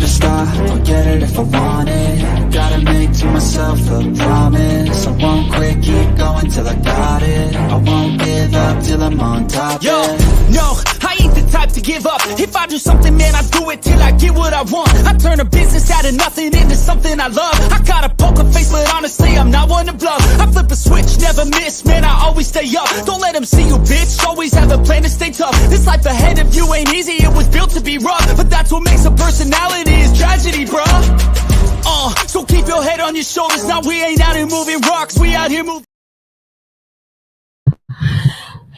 never stop, I'll get it if I want it. Gotta make to myself a promise. I won't quit, keep going till I got it. I won't give up till I'm on top. Yo, no, I ain't the type to give up. If I do something, man, I do it till I get what I want. I turn a business out of nothing into something I love. I got a poker face, but honestly, I'm not one to bluff. I flip a switch, never miss, man, I always stay up. Don't let them see you, bitch, always have a plan to stay tough. This life ahead of you ain't easy, it was built to be rough. But that's what makes a personality, is tragedy, bruh. So keep your head on your shoulders. Now we ain't out here moving rocks, we out here moving.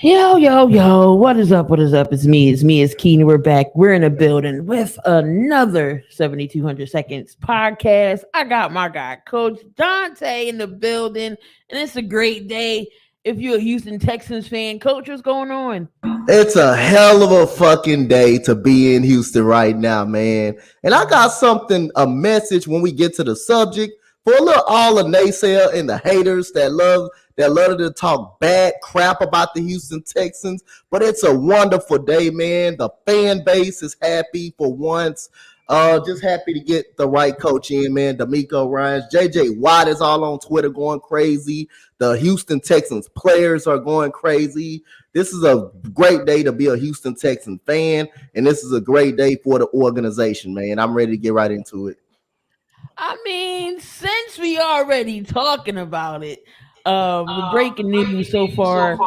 Yo, what is up? It's me, it's Keenan. We're back. We're in a building with another 7200 Seconds podcast. I got my guy, Coach Dante, in the building, and it's a great day. If you're a Houston Texans fan, Coach, what's going on? It's a hell of a fucking day to be in Houston right now, man. And I got a message when we get to the subject for all the naysayer and the haters that love to talk bad crap about the Houston Texans. But it's a wonderful day, man. The fan base is happy for once. Just happy to get the right coach in, man. D'Amico Ryans, JJ Watt is all on Twitter going crazy. The Houston Texans players are going crazy. This is a great day to be a Houston Texans fan, and this is a great day for the organization, man. I'm ready to get right into it. I mean, since we already talking about it, the breaking news so far.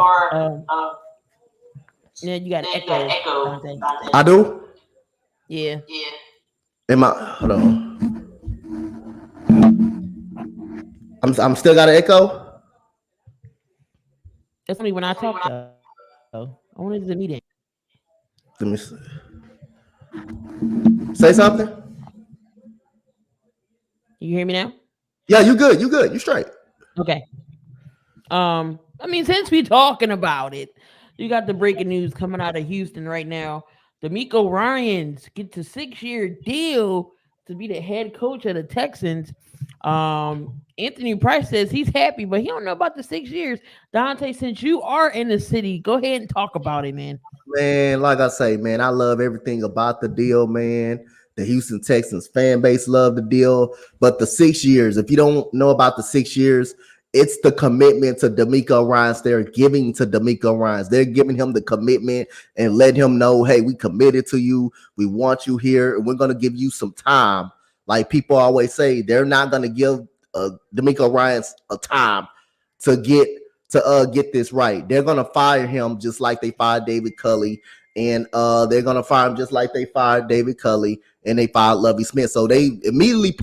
Yeah, you got an echo. I do? Yeah. Hold on. I'm still got an echo? That's only when I talk though. I wanted to meet it. Let me see. Say something. You hear me now? Yeah, you good. You straight. Okay. I mean, since we talking about it, you got the breaking news coming out of Houston right now. D'Amico Ryans gets a 6-year deal to be the head coach of the Texans. Anthony Price says he's happy, but he don't know about the 6 years. Dante, since you are in the city, go ahead and talk about it, man. Man, like I say, man, I love everything about the deal, man. The Houston Texans fan base love the deal. But the 6 years, if you don't know about the 6 years, it's the commitment to D'Amico Ryans. They're giving to D'Amico Ryans. They're giving him the commitment and let him know, hey, we committed to you. We want you here, and we're going to give you some time. Like people always say, they're not going to give D'Amico Ryans a time to get this right. They're going to fire him just like they fired David Culley, and they're going to fire him just like they fired David Culley and they fired Lovie Smith. So they immediately,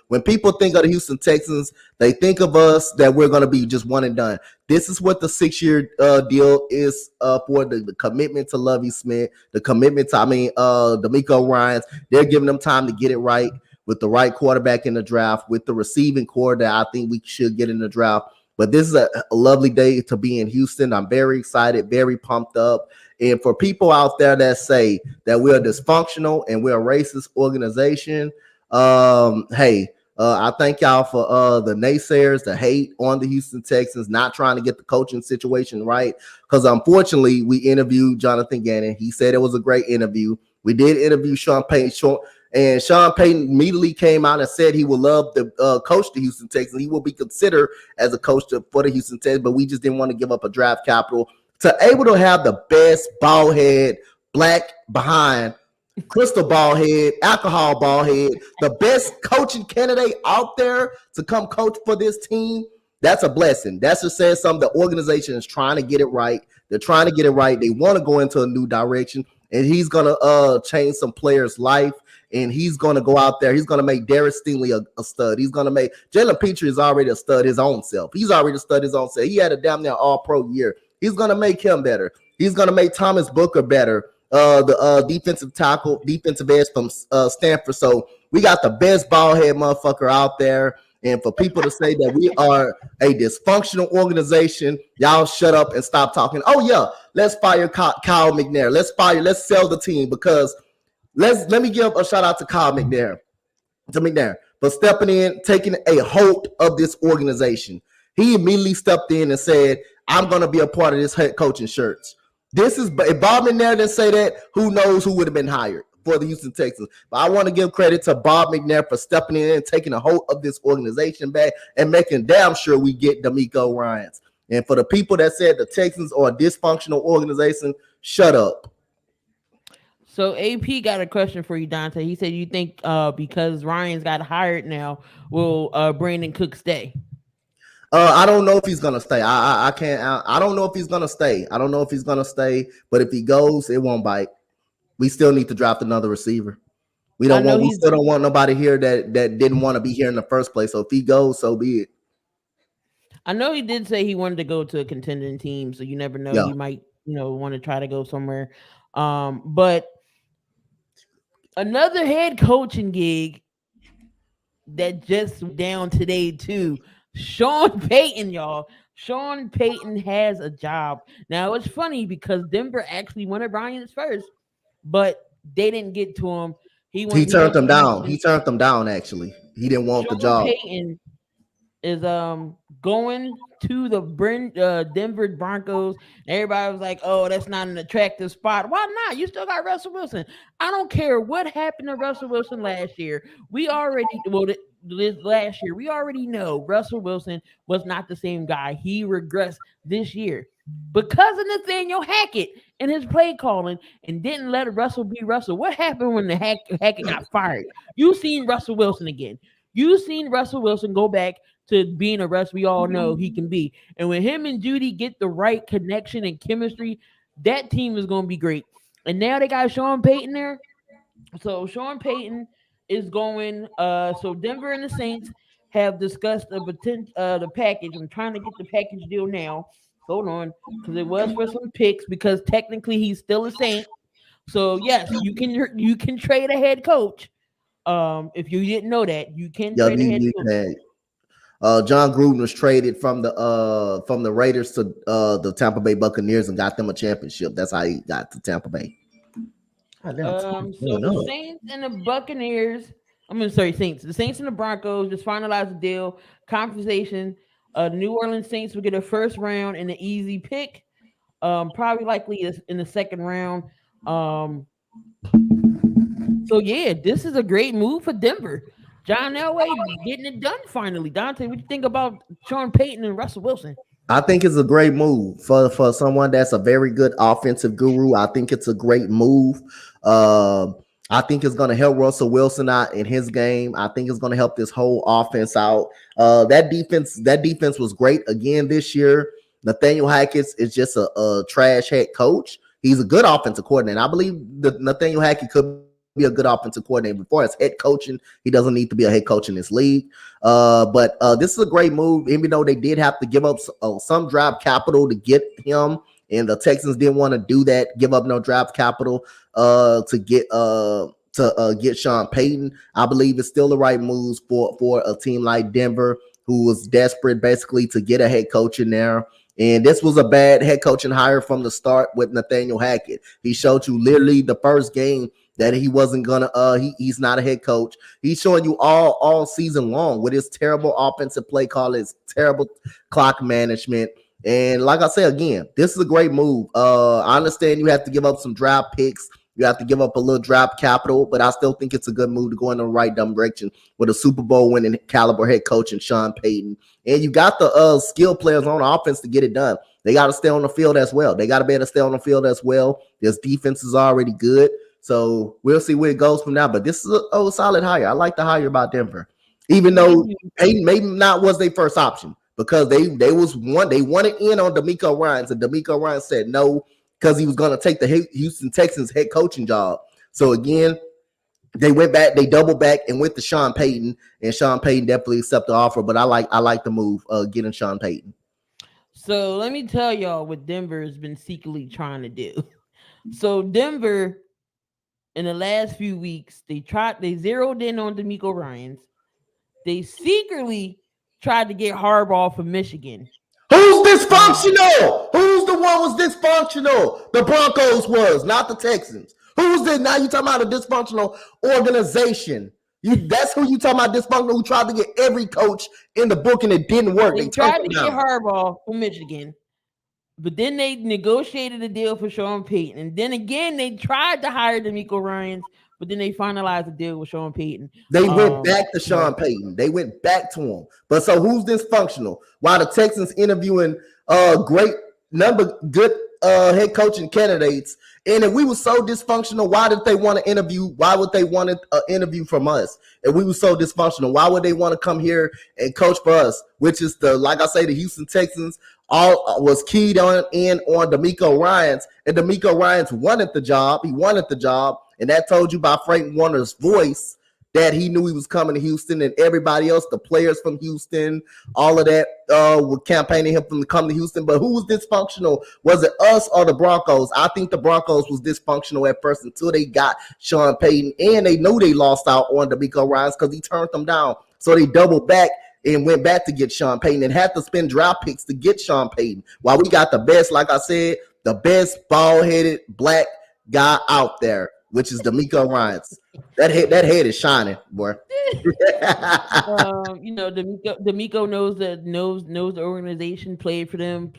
when people think of the Houston Texans, they think of us that we're going to be just one and done. This is what the 6-year deal is for the commitment to Lovie Smith, the commitment to D'Amico Ryans. They're giving them time to get it right with the right quarterback in the draft, with the receiving core that I think we should get in the draft. But this is a lovely day to be in Houston. I'm very excited, very pumped up. And for people out there that say that we're dysfunctional and we're a racist organization, I thank y'all for the naysayers, the hate on the Houston Texans, not trying to get the coaching situation right. Because unfortunately, we interviewed Jonathan Gannon. He said it was a great interview. We did interview Sean Payton. And Sean Payton immediately came out and said he would love to coach the Houston Texans. He will be considered as a coach for the Houston Texans, but we just didn't want to give up a draft capital to able to have the best bald head, black behind, crystal ball head, alcohol ball head, the best coaching candidate out there to come coach for this team. That's a blessing. That just says something. The organization is trying to get it right. They're trying to get it right. They want to go into a new direction, and he's going to change some players' life. And he's going to go out there. He's going to make Darius Stingley a stud. He's going to make Jalen Petrie is already a stud his own self. He's already a stud his own self. He had a damn near all-pro year. He's going to make him better. He's going to make Thomas Booker better, the defensive edge from Stanford. So we got the best ball-head motherfucker out there. And for people to say that we are a dysfunctional organization, y'all shut up and stop talking. Oh, yeah, let's fire Kyle McNair. Let's sell the team because let me give a shout out to Kyle McNair, for stepping in, taking a hold of this organization. He immediately stepped in and said, I'm going to be a part of this head coaching shirts. If Bob McNair didn't say that, who knows who would have been hired? for the Houston Texans. But I want to give credit to Bob McNair for stepping in and taking a hold of this organization back and making damn sure we get D'Amico Ryans. And for the people that said the Texans are a dysfunctional organization, shut up. So AP got a question for you, Dante. He said, "You think because Ryan's got hired now, will Brandon Cook stay?" I don't know if he's gonna stay. I can't. I don't know if he's gonna stay. I don't know if he's gonna stay. But if he goes, it won't bite. We still need to draft another receiver. We still don't want nobody here that didn't want to be here in the first place. So if he goes, so be it. I know he did say he wanted to go to a contending team, so you never know. Yeah. He might, want to try to go somewhere. But another head coaching gig that just went down today too. Sean Payton, y'all. Sean Payton has a job. Now it's funny because Denver actually wanted Ryans first, but they didn't get to him. He turned them down. He turned them down. Actually, he didn't want the job. Payton is going to the Denver Broncos. Everybody was like, "Oh, that's not an attractive spot." Why not? You still got Russell Wilson. I don't care what happened to Russell Wilson last year. This last year, we already know Russell Wilson was not the same guy. He regressed this year because of Nathaniel Hackett and his play calling and didn't let Russell be Russell. What happened when the Hackett got fired? You seen Russell Wilson again. You seen Russell Wilson go back to being a Russ we all know he can be. And when him and Judy get the right connection and chemistry, that team is going to be great. And now they got Sean Payton there. So Sean Payton is going. So Denver and the Saints have discussed the package. I'm trying to get the package deal now. Hold on, because it was for some picks. Because technically he's still a Saint. So yes, you can trade a head coach. If you didn't know that, you can trade a head coach. John Gruden was traded from the Raiders to the Tampa Bay Buccaneers and got them a championship. That's how he got to Tampa Bay. The Saints and the Buccaneers. Saints. The Saints and the Broncos just finalized the deal. Conversation. New Orleans Saints will get a first round and an easy pick. Probably likely in the second round. So yeah, this is a great move for Denver. John Elway getting it done finally. Dante, what do you think about Sean Payton and Russell Wilson? I think it's a great move for someone that's a very good offensive guru. I think it's a great move. I think it's going to help Russell Wilson out in his game. I think it's going to help this whole offense out. That defense was great again this year. Nathaniel Hackett is just a trash head coach. He's a good offensive coordinator. I believe that Nathaniel Hackett could be a good offensive coordinator. Before as head coaching, he doesn't need to be a head coach in this league. But this is a great move, even though they did have to give up some draft capital to get him, and the Texans didn't want to do that, give up no draft capital to get Sean Payton. I believe it's still the right moves for a team like Denver, who was desperate basically to get a head coach in there. And this was a bad head coaching hire from the start with Nathaniel Hackett. He showed you literally the first game that he wasn't gonna he's not a head coach. He's showing you all season long with his terrible offensive play call, his terrible clock management. And like I said again, this is a great move. I understand you have to give up some draft picks, you have to give up a little draft capital, but I still think it's a good move to go in the right direction with a Super Bowl winning caliber head coach and Sean Payton. And you got the skill players on offense to get it done. They got to stay on the field as well. They got to be able to stay on the field as well. This defense is already good. So we'll see where it goes from now. But this is a solid hire. I like the hire about Denver, even though Payton maybe not was their first option because they wanted in on D'Amico Ryans, and D'Amico Ryans said no because he was going to take the Houston Texans head coaching job. So again, they went back, they doubled back and went to Sean Payton, and Sean Payton definitely accepted the offer. But I like the move getting Sean Payton. So let me tell y'all what Denver has been secretly trying to do. So Denver, in the last few weeks, they zeroed in on D'Amico Ryans. They secretly tried to get Harbaugh from Michigan. Who's dysfunctional? Who's the one was dysfunctional? The Broncos was, not the Texans. Who's this? Now you talking about a dysfunctional organization. That's who you talking about dysfunctional, who tried to get every coach in the book and it didn't work. They tried to get Harbaugh from Michigan. But then they negotiated a deal for Sean Payton. And then again, they tried to hire D'Amico Ryans but then they finalized the deal with Sean Payton. They went back to Sean Payton. They went back to him. But so who's dysfunctional? While the Texans interviewing good head coaching candidates, and if we were so dysfunctional, why did they want to interview? Why would they want an interview from us? If we were so dysfunctional, why would they want to come here and coach for us? Which is like I say, the Houston Texans all was keyed on DeMeco Ryans, and DeMeco Ryans wanted the job. He wanted the job, and that told you by Frank Warner's voice that he knew he was coming to Houston, and everybody else, the players from Houston, all of that were campaigning him to come to Houston. But who was dysfunctional? Was it us or the Broncos? I think the Broncos was dysfunctional at first until they got Sean Payton, and they knew they lost out on DeMeco Ryans because he turned them down. So they doubled back and went back to get Sean Payton and had to spend draft picks to get Sean Payton. While we got the best, like I said, the best bald-headed black guy out there, which is DeMeco Ryans. That head is shining, boy. DeMeco knows the organization, played for them.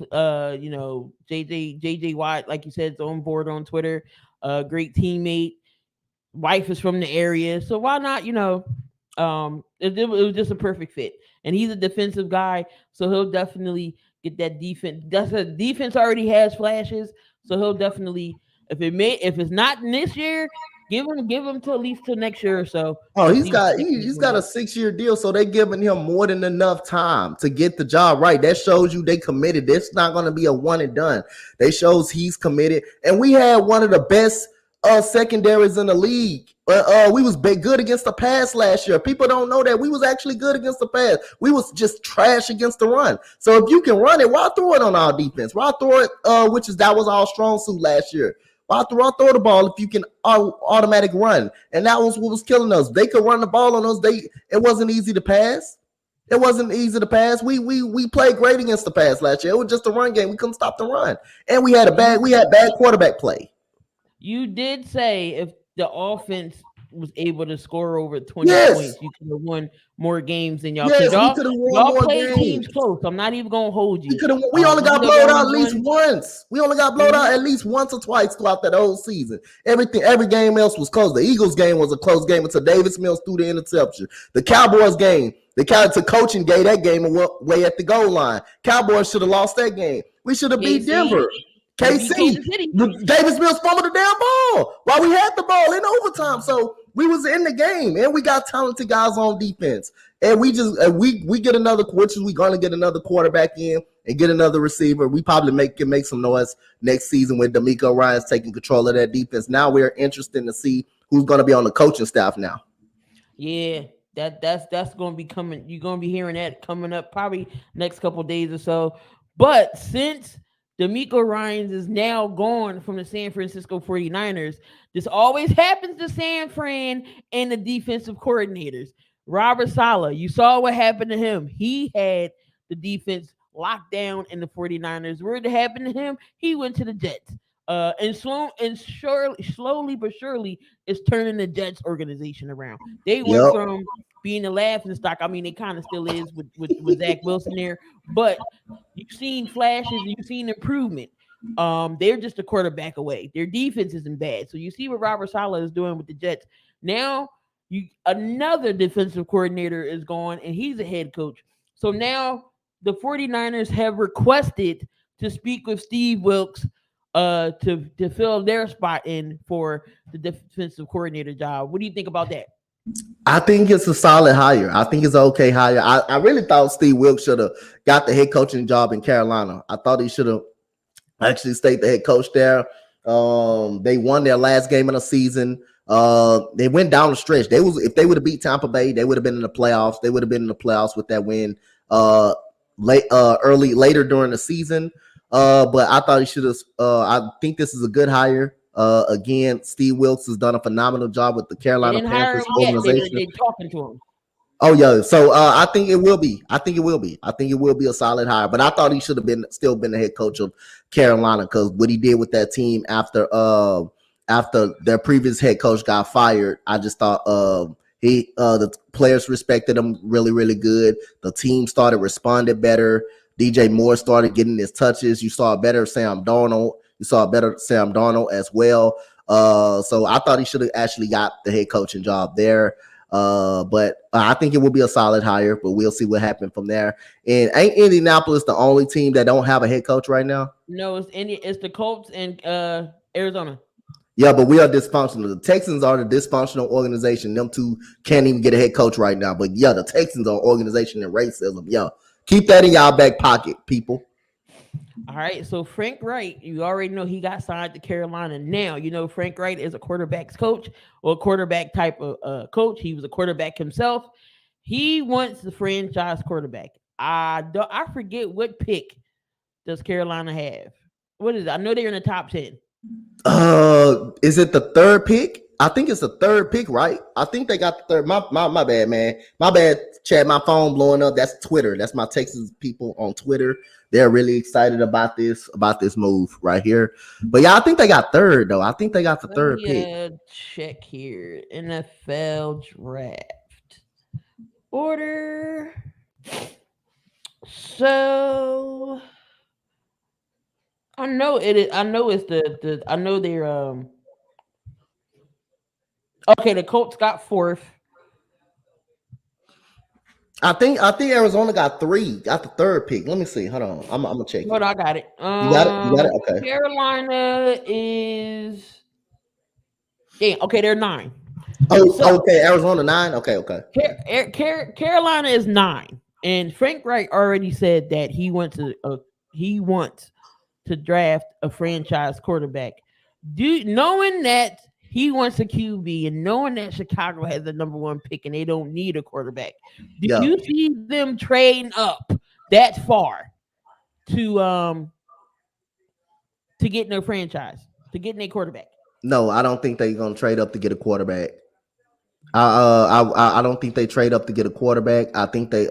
JJ Watt, like you said, is on board on Twitter. Great teammate. Wife is from the area, so why not? It was just a perfect fit. And he's a defensive guy, so he'll definitely get that defense. Defense already has flashes, so he'll definitely. If it's not in this year, give him to at least till next year or so. Oh, he's got a 6-year deal, so they're giving him more than enough time to get the job right. That shows you they committed. It's not going to be a one and done. They shows he's committed, and we had one of the best secondaries in the league. We was good against the pass last year. People don't know that we was actually good against the pass. We was just trash against the run. So if you can run it, why throw it on our defense? Why throw it? That was our strong suit last year. Why throw the ball if you can automatic run? And that was what was killing us. They could run the ball on us. It wasn't easy to pass. It wasn't easy to pass. We played great against the pass last year. It was just a run game. We couldn't stop the run, and we had bad quarterback play. You did say if the offense was able to score over 20 points, you could have won more games than y'all. Yes, y'all played teams close. I'm not even gonna hold you. We only got blowed out at least once. We only got blowed out at least once or twice throughout that whole season. Every game else was close. The Eagles game was a close game until Davis Mills threw the interception. The Cowboys game, the coaching gave that game away at the goal line. Cowboys should have lost that game. We should have beat Denver. KC, Davis Mills fumbled the damn ball while we had the ball in overtime. So we was in the game, and we got talented guys on defense. And we just we get another, which is we gonna get another quarterback in and get another receiver. We probably can make some noise next season with DeMeco Ryans taking control of that defense. Now we're interested to see who's gonna be on the coaching staff now. Yeah, that's gonna be coming. You're gonna be hearing that coming up probably next couple of days or so. But since DeMeco Ryans is now gone from the San Francisco 49ers, this always happens to San Fran and the defensive coordinators. Robert Saleh, you saw what happened to him. He had the defense locked down in the 49ers. What happened to him? He went to the Jets. And slowly but surely, it's turning the Jets organization around. They went from being the laughing stock. I mean, they kind of still is with Zach Wilson there, but you've seen flashes, you've seen improvement. They're just a quarterback away. Their defense isn't bad. So you see what Robert Saleh is doing with the Jets. Now, another defensive coordinator is gone, and he's a head coach. So now the 49ers have requested to speak with Steve Wilks to fill their spot in for the defensive coordinator job. What do you think about that? I think it's a solid hire. I think it's an okay hire. I really thought Steve Wilks should have got the head coaching job in Carolina. I thought he should have actually stayed the head coach there. They won their last game of the season. They went down the stretch. If they would have beat Tampa Bay, they would have been in the playoffs. They would have been in the playoffs with that win later during the season. But I thought he should have. I think this is a good hire. Again, Steve Wilks has done a phenomenal job with the Carolina Panthers organization. They're talking to him. Oh yeah, so I think it will be. I think it will be a solid hire. But I thought he should have still been the head coach of Carolina, because what he did with that team after their previous head coach got fired, I just thought the players respected him really, really good. The team started responding better. DJ Moore started getting his touches. You saw a better Sam Darnold. as well. So I thought he should have actually got the head coaching job there. But I think it will be a solid hire, but we'll see what happens from there. And ain't Indianapolis the only team that don't have a head coach right now? No, it's the Colts and Arizona. Yeah, but we are dysfunctional. The Texans are the dysfunctional organization. Them two can't even get a head coach right now. But yeah, the Texans are organization and racism. Yeah, keep that in y'all back pocket, people. All right, so Frank Wright, you already know he got signed to Carolina. Now, you know Frank Wright is a quarterback's coach or a quarterback type of coach. He was a quarterback himself. He wants the franchise quarterback. I forget what pick does Carolina have. What is it? I know they're in the top 10. Is it the third pick? I think it's the third pick, right? I think they got the third. My bad, man. My bad, Chad. My phone blowing up. That's Twitter. That's my Texas people on Twitter. They're really excited about this move right here. But yeah, I think they got third though. I think they got the third pick. Check here. NFL draft order. So I know it is. I know it's the. I know they're Okay, the Colts got fourth. I think Arizona got the third pick. Let me see. Hold on. I'm gonna check. Hold on, I got it. You got it? Okay. Carolina is okay, they're 9. Okay. Arizona 9. Okay. Carolina is 9. And Frank Wright already said that he wants to draft a franchise quarterback. Knowing that he wants a QB and knowing that Chicago has the number 1 pick and they don't need a quarterback, do you see them trading up that far to get no franchise, to get a quarterback? No, I don't think they're gonna trade up to get a quarterback. I don't think they trade up to get a quarterback. I think they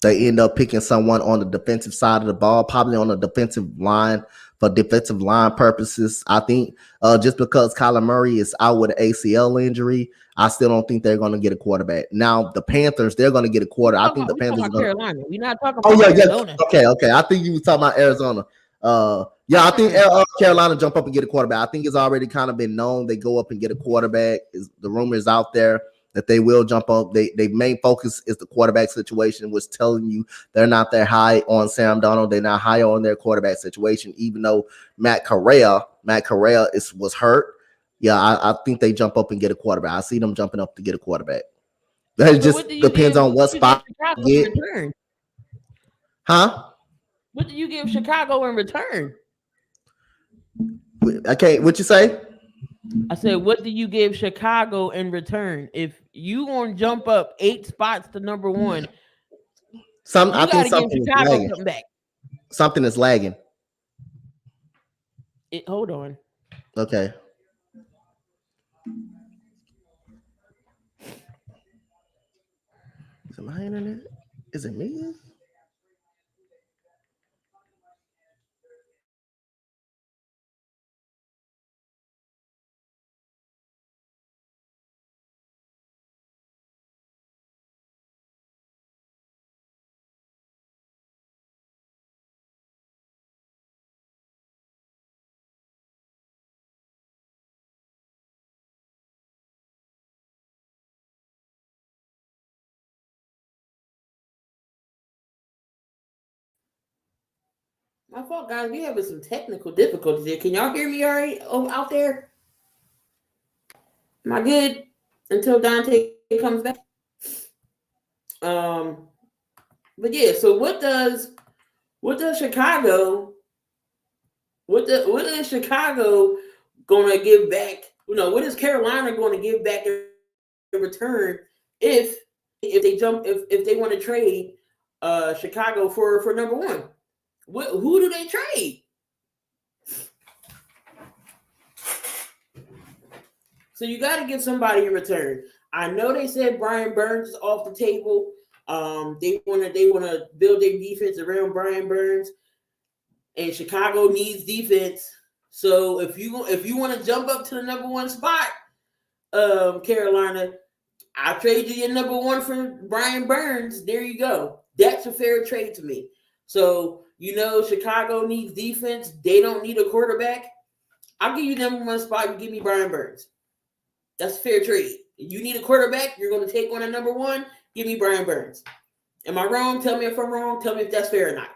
end up picking someone on the defensive side of the ball, probably on the defensive line for defensive line purposes. I think just because Kyler Murray is out with an ACL injury, I still don't think they're going to get a quarterback. Now the Panthers, they're going to get a quarter. I think the Panthers are Carolina. We're not talking about Arizona. Okay. I think you were talking about Arizona. I think Carolina jump up and get a quarterback. I think it's already kind of been known they go up and get a quarterback. The rumor is out there that they will jump up. They main focus is the quarterback situation, which telling you they're not that high on Sam Darnold. They're not high on their quarterback situation, even though Matt Correa was hurt. Yeah, I think they jump up and get a quarterback. I see them jumping up to get a quarterback. That just depends on what spot you get. Huh? What do you give Chicago in return? Okay, what you say? I said, what do you give Chicago in return? If you want to jump up 8 spots to number 1, I think something is lagging. Something back. Something is lagging. Hold on. Okay. Is it my internet? Is it me? My fault, guys. We having some technical difficulties here. Can y'all hear me all right out there? Am I good until Dante comes back? But yeah. So what does Chicago? What is Chicago going to give back? What is Carolina going to give back in return if they want to trade Chicago for number 1? Who do they trade? So you got to get somebody in return. I know they said Brian Burns is off the table. They want to build their defense around Brian Burns, and Chicago needs defense. So if you want to jump up to the number 1 spot, Carolina, I'll trade you your number 1 for Brian Burns. There you go. That's a fair trade to me. So Chicago needs defense. They don't need a quarterback. I'll give you number one spot. You give me Brian Burns. That's a fair trade. You need a quarterback. You're going to take on a number one. Give me Brian Burns. Am I wrong? Tell me if I'm wrong. Tell me if that's fair or not.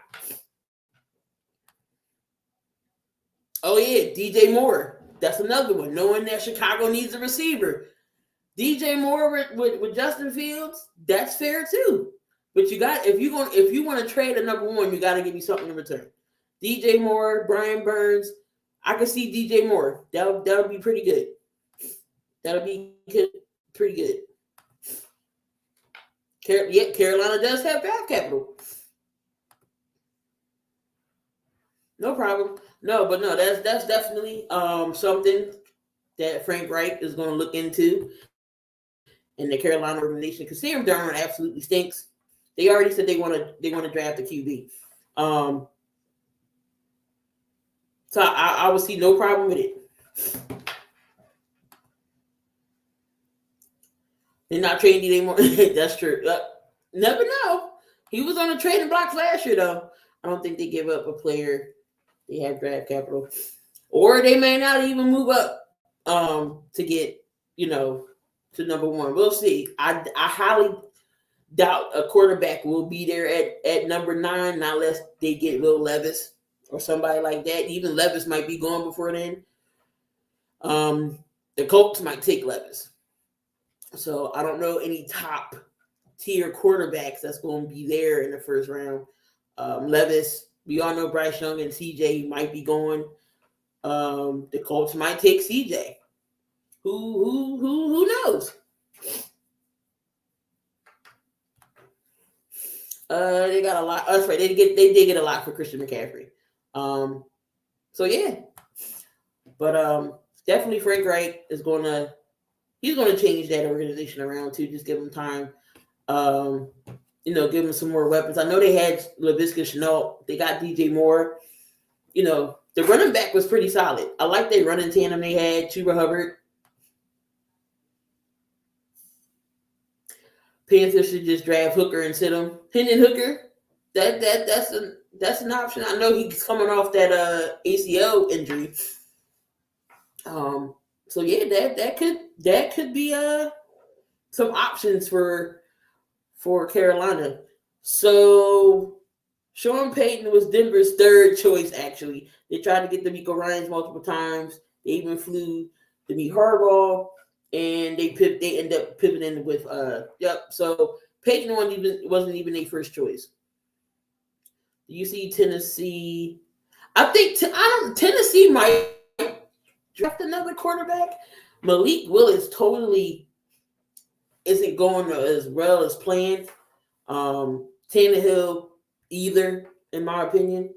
Oh, yeah, DJ Moore. That's another one. Knowing that Chicago needs a receiver. DJ Moore with Justin Fields, that's fair too. But you got if you want to trade a number one, you got to give me something in return. DJ Moore, Brian Burns, I can see DJ Moore. That'll be pretty good. That'll be good, pretty good. Carolina does have draft capital. No problem. No, that's definitely something that Frank Reich is going to look into. And the Carolina organization, because Sam Darnold absolutely stinks. They already said they want to draft a QB. So I would see no problem with it. They're not trading anymore. That's true. Never know. He was on the trading blocks last year, though. I don't think they give up a player. They have draft capital, or they may not even move up to get to number one. We'll see. I highly doubt a quarterback will be there at number 9, not unless they get Will Levis or somebody like that. Even Levis might be gone before then. The Colts might take Levis. So I don't know any top tier quarterbacks that's going to be there in the first round. Levis, we all know Bryce Young and CJ might be going. The Colts might take CJ. Who knows? They got a lot. That's right. They did get a lot for Christian McCaffrey. So yeah, but definitely Frank Reich is he's gonna change that organization around too. Just give him time. Give him some more weapons. I know they had Laviska Shenault. They got DJ Moore. The running back was pretty solid. I like their running tandem they had. Chuba Hubbard. Panthers should just draft Hooker and sit him. Hendon Hooker, that's an option. I know he's coming off that ACL injury. So yeah, that could be some options for Carolina. So Sean Payton was Denver's third choice. Actually, they tried to get D'Amico Ryans multiple times. They even flew to meet Harbaugh. And they end up pivoting with So Peyton wasn't even their first choice. Do you see Tennessee? I think Tennessee might draft another quarterback. Malik Willis totally isn't going as well as planned. Tannehill either, in my opinion.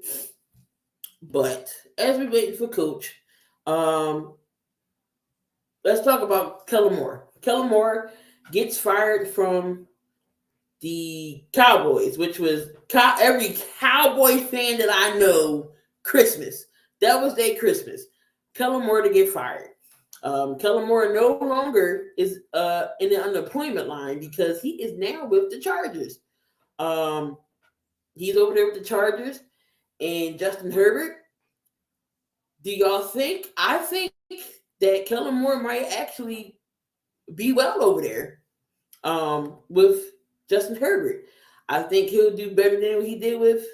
But as we wait for coach, let's talk about Kellen Moore. Kellen Moore gets fired from the Cowboys, which was every Cowboy fan that I know, Christmas. That was their Christmas. Kellen Moore to get fired. Kellen Moore no longer is in the unemployment line because he is now with the Chargers. He's over there with the Chargers. And Justin Herbert, do y'all think? I think that Kellen Moore might actually be well over there with Justin Herbert. I think he'll do better than he did with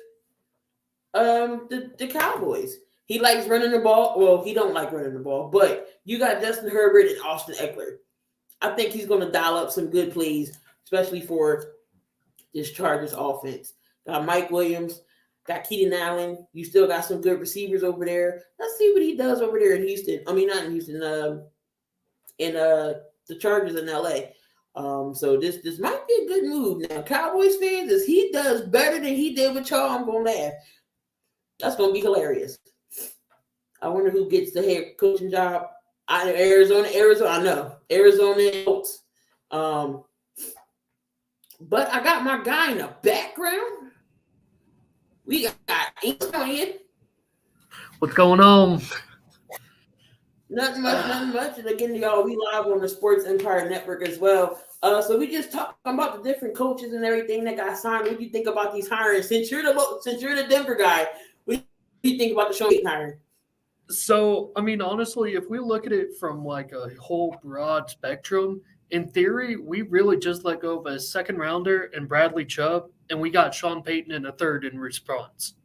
the Cowboys. He likes running the ball. Well, he don't like running the ball, but you got Justin Herbert and Austin Eckler. I think he's going to dial up some good plays, especially for this Chargers offense. Got Mike Williams, got Keenan Allen. You still got some good receivers over there. Let's see what he does over there in Houston. I mean, not in Houston, in the Chargers in LA. So this might be a good move. Now, Cowboys fans, if he does better than he did with y'all, I'm going to laugh. That's going to be hilarious. I wonder who gets the head coaching job. Arizona, I know. Arizona Colts. But I got my guy in the background. We got Ian. What's going on? Nothing much. And again, y'all, we live on the Sports Empire Network as well. So we just talking about the different coaches and everything that got signed. What do you think about these hirings? Since you're the Denver guy, what do you think about the Sean Payton hiring? So, I mean, honestly, if we look at it from like a whole broad spectrum, in theory, we really just let go of a second rounder and Bradley Chubb, and we got Sean Payton in a third in response.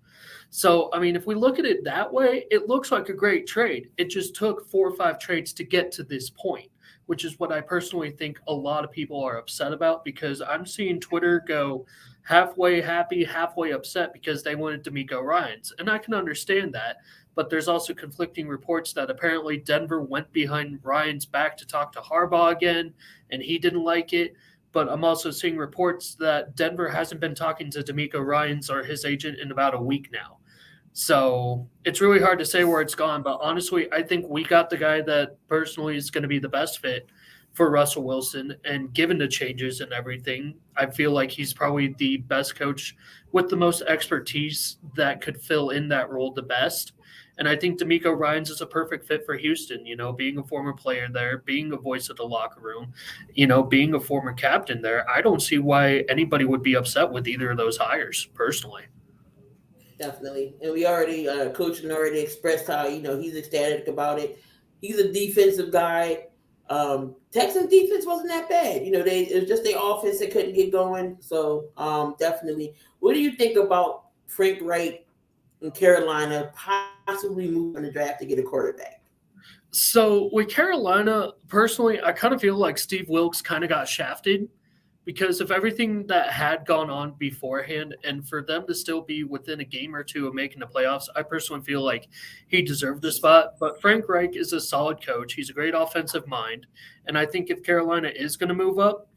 So, I mean, if we look at it that way, it looks like a great trade. It just took 4 or 5 trades to get to this point, which is what I personally think a lot of people are upset about because I'm seeing Twitter go halfway happy, halfway upset because they wanted D'Amico Ryans. And I can understand that. But there's also conflicting reports that apparently Denver went behind Ryan's back to talk to Harbaugh again, and he didn't like it. But I'm also seeing reports that Denver hasn't been talking to D'Amico Ryans or his agent in about a week now. So it's really hard to say where it's gone. But honestly, I think we got the guy that personally is going to be the best fit for Russell Wilson. And given the changes and everything, I feel like he's probably the best coach with the most expertise that could fill in that role the best. And I think D'Amico Ryans is a perfect fit for Houston, being a former player there, being a voice of the locker room, being a former captain there. I don't see why anybody would be upset with either of those hires, personally. Definitely. And we already, coaching already expressed how, he's ecstatic about it. He's a defensive guy. Texans defense wasn't that bad. It was just their offense that couldn't get going. So definitely. What do you think about Frank Reich in Carolina possibly moving the draft to get a quarterback? So with Carolina, personally, I kind of feel like Steve Wilkes kind of got shafted because of everything that had gone on beforehand, and for them to still be within a game or two of making the playoffs, I personally feel like he deserved the spot. But Frank Reich is a solid coach. He's a great offensive mind, and I think if Carolina is going to move up,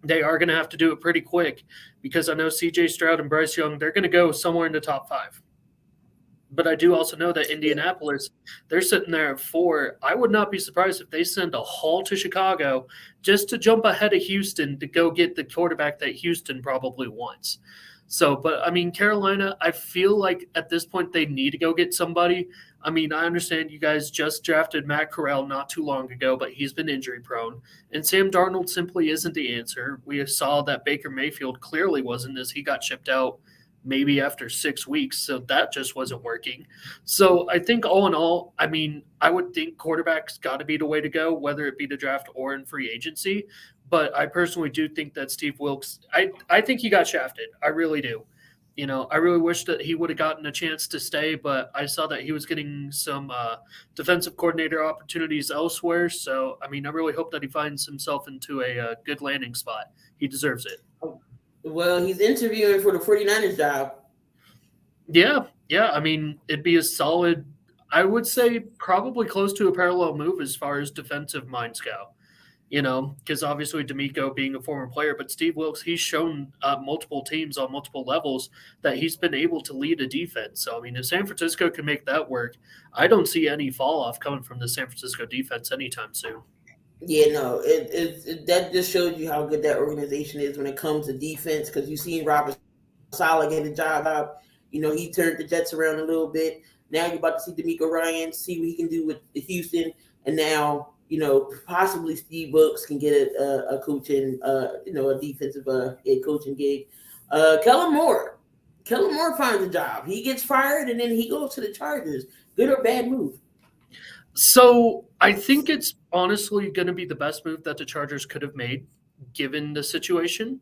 they are going to have to do it pretty quick because I know C.J. Stroud and Bryce Young, they're going to go somewhere in the top 5. But I do also know that Indianapolis, they're sitting there at 4. I would not be surprised if they send a haul to Chicago just to jump ahead of Houston to go get the quarterback that Houston probably wants. So, but I mean, Carolina, I feel like at this point they need to go get somebody. I mean, I understand you guys just drafted Matt Corral not too long ago, but he's been injury prone. And Sam Darnold simply isn't the answer. We saw that Baker Mayfield clearly wasn't as he got shipped out maybe after 6 weeks. So that just wasn't working. So I think all in all, I mean, I would think quarterback's got to be the way to go, whether it be the draft or in free agency. But I personally do think that Steve Wilkes, I think he got shafted. I really do. I really wish that he would have gotten a chance to stay, but I saw that he was getting some defensive coordinator opportunities elsewhere. So, I mean, I really hope that he finds himself into a good landing spot. He deserves it. Well, he's interviewing for the 49ers job. Yeah. I mean, it'd be a solid, I would say probably close to a parallel move as far as defensive minds go. Because obviously D'Amico being a former player, but Steve Wilkes, he's shown multiple teams on multiple levels that he's been able to lead a defense. So, I mean, if San Francisco can make that work, I don't see any fall off coming from the San Francisco defense anytime soon. Yeah, no, that just shows you how good that organization is when it comes to defense. Because you seen Robert Saleh get a job out. He turned the Jets around a little bit. Now you're about to see D'Amico Ryans, see what he can do with Houston, and now possibly Steve Wilkes can get a coaching, a defensive head coaching gig. Kellen Moore finds a job. He gets fired and then he goes to the Chargers. Good or bad move? So I think it's honestly going to be the best move that the Chargers could have made given the situation.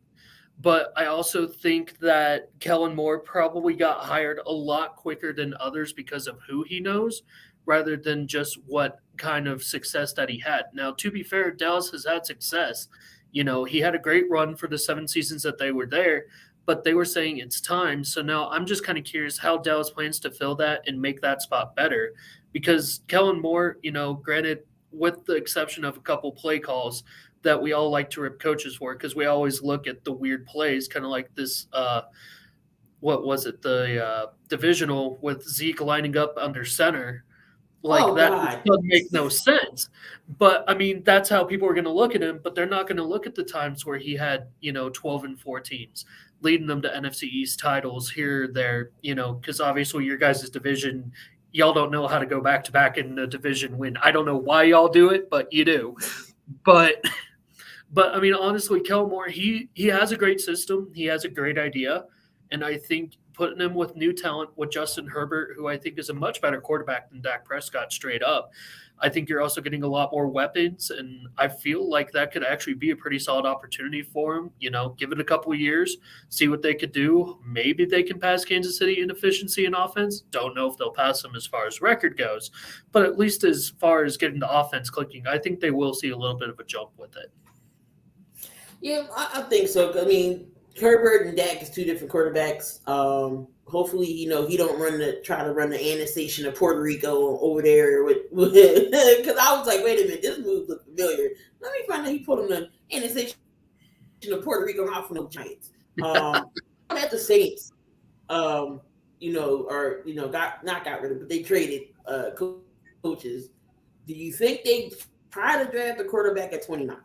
But I also think that Kellen Moore probably got hired a lot quicker than others because of who he knows rather than just what kind of success that he had. Now, to be fair, Dallas has had success. He had a great run for the 7 seasons that they were there, but they were saying it's time. So now I'm just kind of curious how Dallas plans to fill that and make that spot better. Because Kellen Moore, granted, with the exception of a couple play calls that we all like to rip coaches for, because we always look at the weird plays, kind of like this, what was it, the divisional with Zeke lining up under center. That doesn't make no sense. But, I mean, that's how people are going to look at him, but they're not going to look at the times where he had, 12-4 teams, leading them to NFC East titles here, there, because obviously your guys' division – y'all don't know how to go back-to-back in a division win. I don't know why y'all do it, but you do. But I mean, honestly, Kellen Moore, he has a great system. He has a great idea. And I think putting him with new talent with Justin Herbert, who I think is a much better quarterback than Dak Prescott straight up, I think you're also getting a lot more weapons. And I feel like that could actually be a pretty solid opportunity for him. Give it a couple of years, see what they could do. Maybe they can pass Kansas City in efficiency and offense. Don't know if they'll pass them as far as record goes. But at least as far as getting the offense clicking, I think they will see a little bit of a jump with it. Yeah, I think so. I mean, Herbert and Dak is two different quarterbacks. Hopefully, he don't try to run the annexation of Puerto Rico over there with because I was like, wait a minute, this move looks familiar. Let me find out he put him the annexation of Puerto Rico out from the Giants. At the Saints, got rid of, but they traded coaches. Do you think they try to draft a quarterback at 29?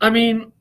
I mean,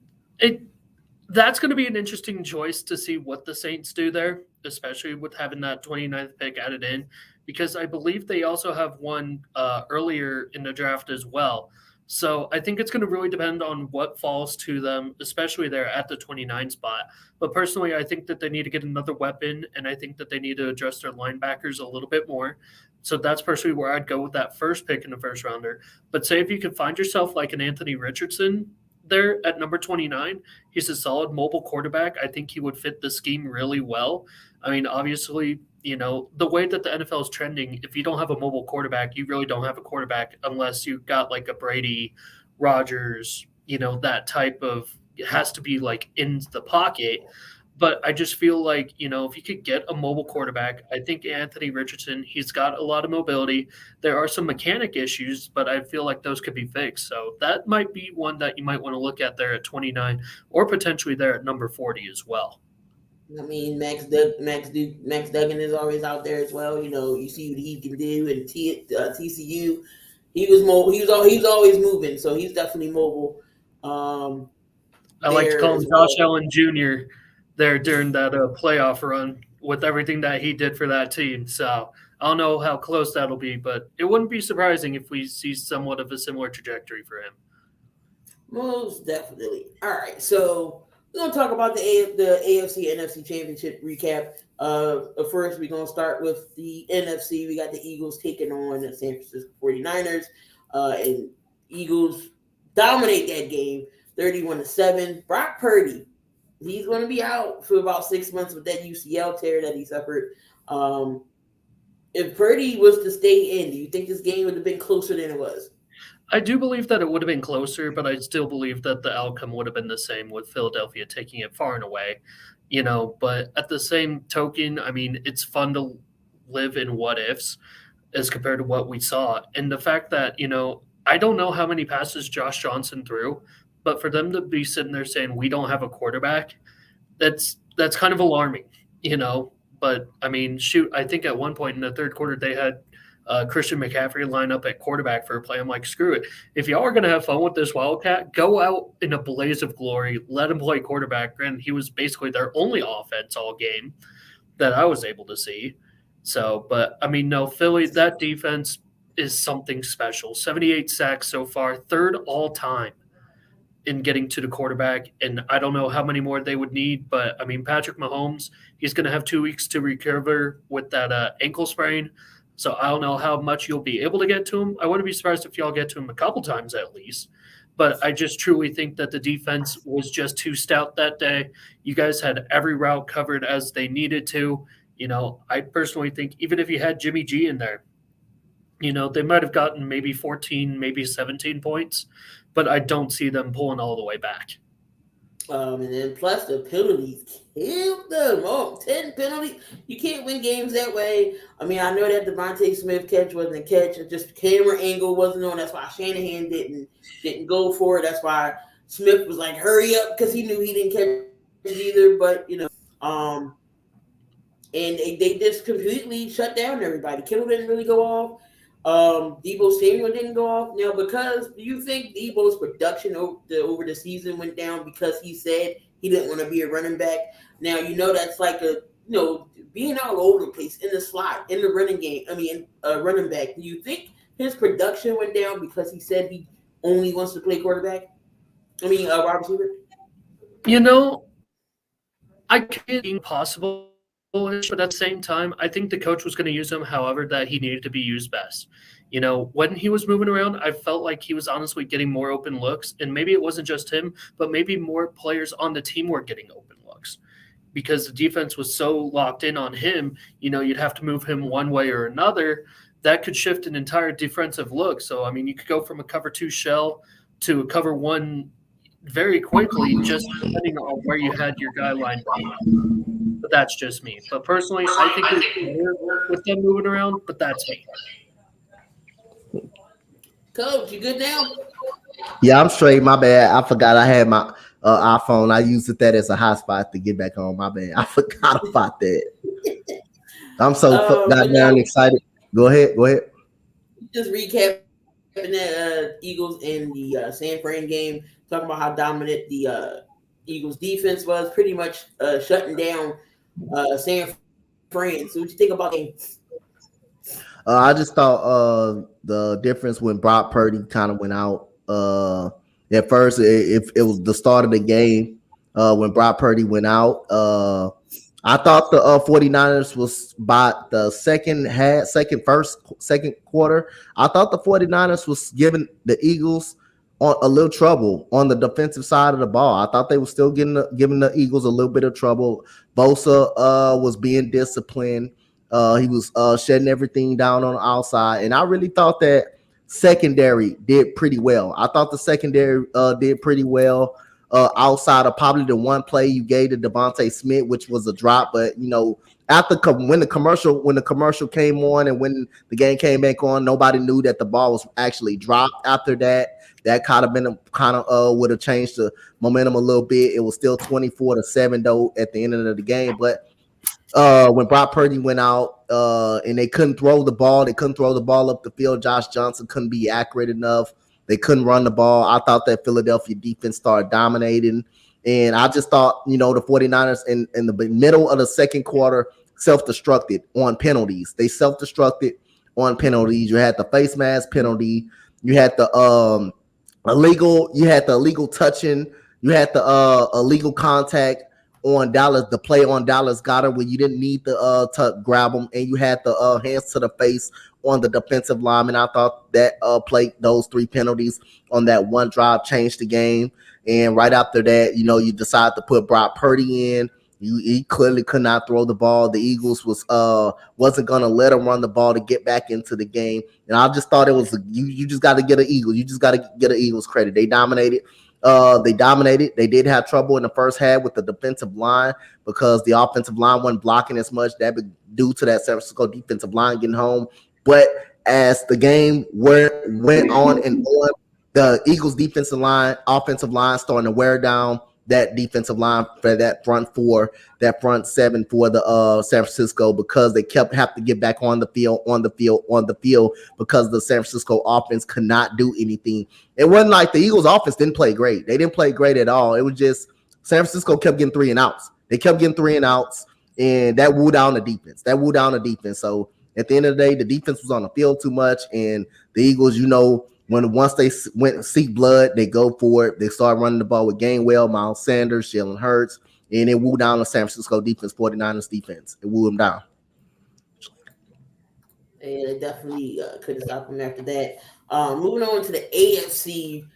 that's going to be an interesting choice to see what the Saints do there, especially with having that 29th pick added in, because I believe they also have one earlier in the draft as well. So I think it's going to really depend on what falls to them, especially there at the 29 spot. But personally, I think that they need to get another weapon, and I think that they need to address their linebackers a little bit more. So that's personally where I'd go with that first pick in the first rounder. But say if you could find yourself like an Anthony Richardson there at number 29, he's a solid mobile quarterback. I think he would fit the scheme really well. I mean, obviously, the way that the NFL is trending, if you don't have a mobile quarterback, you really don't have a quarterback unless you've got like a Brady, Rodgers, that type of, it has to be like in the pocket. But I just feel like, if you could get a mobile quarterback, I think Anthony Richardson, he's got a lot of mobility. There are some mechanic issues, but I feel like those could be fixed. So that might be one that you might want to look at there at 29 or potentially there at number 40 as well. I mean, Max Duggan is always out there as well. You see what he can do. And TCU, he was mobile. He was always moving, so he's definitely mobile. I like to call him Josh Allen Jr. there during that playoff run with everything that he did for that team. So I don't know how close that'll be, but it wouldn't be surprising if we see somewhat of a similar trajectory for him. Most definitely. All right, so we're going to talk about the AFC NFC Championship recap. First, we're going to start with the NFC. We got the Eagles taking on the San Francisco 49ers. And Eagles dominate that game, 31-7. Brock Purdy, he's going to be out for about 6 months with that UCL tear that he suffered. If Purdy was to stay in, do you think this game would have been closer than it was? I do believe that it would have been closer, but I still believe that the outcome would have been the same with Philadelphia taking it far and away. But at the same token, I mean, it's fun to live in what ifs as compared to what we saw. And the fact that, I don't know how many passes Josh Johnson threw, but for them to be sitting there saying we don't have a quarterback, that's kind of alarming, But I mean, shoot, I think at one point in the third quarter they had Christian McCaffrey line up at quarterback for a play. I'm like, screw it. If y'all are going to have fun with this Wildcat, go out in a blaze of glory. Let him play quarterback. Granted, he was basically their only offense all game that I was able to see. So, but I mean, no, Philly, that defense is something special. 78 sacks so far, third all time in getting to the quarterback. And I don't know how many more they would need, but I mean, Patrick Mahomes, he's going to have 2 weeks to recover with that ankle sprain. So I don't know how much you'll be able to get to him. I wouldn't be surprised if y'all get to him a couple times at least. But I just truly think that the defense was just too stout that day. You guys had every route covered as they needed to. I personally think even if you had Jimmy G in there, they might have gotten maybe 14, maybe 17 points. But I don't see them pulling all the way back. And then plus the penalties killed them. 10 penalties. You can't win games that way. I mean, I know that Devontae Smith catch wasn't a catch. It's just camera angle wasn't on. That's why Shanahan didn't go for it. That's why Smith was like, hurry up, because he knew he didn't catch it either. But, and they just completely shut down everybody. Kittle didn't really go off. Deebo Samuel didn't go off. Now, because do you think Deebo's production over the season went down because he said he didn't want to be a running back? Now, that's like being all over the place in the slot, in the running game. I mean, running back. Do you think his production went down because he said he only wants to play quarterback? I mean, wide receiver? I can't being possible, but at the same time, I think the coach was going to use him however that he needed to be used best. When he was moving around, I felt like he was honestly getting more open looks, and maybe it wasn't just him, but maybe more players on the team were getting open looks because the defense was so locked in on him. You'd have to move him one way or another. That could shift an entire defensive look. So, I mean, you could go from a cover two shell to a cover one very quickly, just depending on where you had your guy lined up. But that's just me. But personally, I think it's better with them moving around, but that's me. Coach, you good now? Yeah, I'm straight. My bad. I forgot I had my iPhone. I used that as a hotspot to get back home. My bad. I forgot about that. I'm so goddamn excited. Go ahead. Just recapping that Eagles and the San Fran game, talking about how dominant the Eagles defense was, pretty much shutting down San Fran. So what you think about the game? I just thought the difference when Brock Purdy kind of went out. At first, it was the start of the game when Brock Purdy went out. I thought the 49ers was by the second quarter. I thought the 49ers was giving the Eagles a little trouble on the defensive side of the ball. I thought they were still giving the Eagles a little bit of trouble. Bosa was being disciplined. He was shutting everything down on the outside. And I really thought that secondary did pretty well. I thought the secondary did pretty well outside of probably the one play you gave to Devontae Smith, which was a drop. But, after when the commercial came on and when the game came back on, nobody knew that the ball was actually dropped after that. That would have changed the momentum a little bit. It was still 24-7 though at the end of the game. But when Brock Purdy went out and they couldn't throw the ball up the field. Josh Johnson couldn't be accurate enough. They couldn't run the ball. I thought that Philadelphia defense started dominating. And I just thought, the 49ers in the middle of the second quarter self-destructed on penalties. They self-destructed on penalties. You had the face mask penalty. You had the illegal touching. You had the illegal contact on Dallas, the play on Dallas Goedert where you didn't need to grab them, and you had the hands to the face on the defensive lineman. I thought that those three penalties on that one drive changed the game. And right after that, you decide to put Brock Purdy in. He clearly could not throw the ball. The Eagles wasn't going to let him run the ball to get back into the game. And I just thought it was you just got to get an Eagle. You just got to get an Eagles credit. They dominated. They did have trouble in the first half with the defensive line because the offensive line wasn't blocking as much. That was due to that San Francisco defensive line getting home. But as the game went on and on, the Eagles offensive line starting to wear down that defensive line for that front seven for the San Francisco, because they have to get back on the field because the San Francisco offense could not do anything. It wasn't like the Eagles offense didn't play great. They didn't play great at all. It was just San Francisco kept getting 3 and outs. They kept getting 3 and outs, and that wore down the defense. So at the end of the day, the defense was on the field too much, and the Eagles, once they went seek blood, they go for it. They start running the ball with Gainwell, Miles Sanders, Jalen Hurts, and it wore down the San Francisco defense, 49ers defense. It wore them down. And they definitely couldn't stop them after that. Moving on to the AFC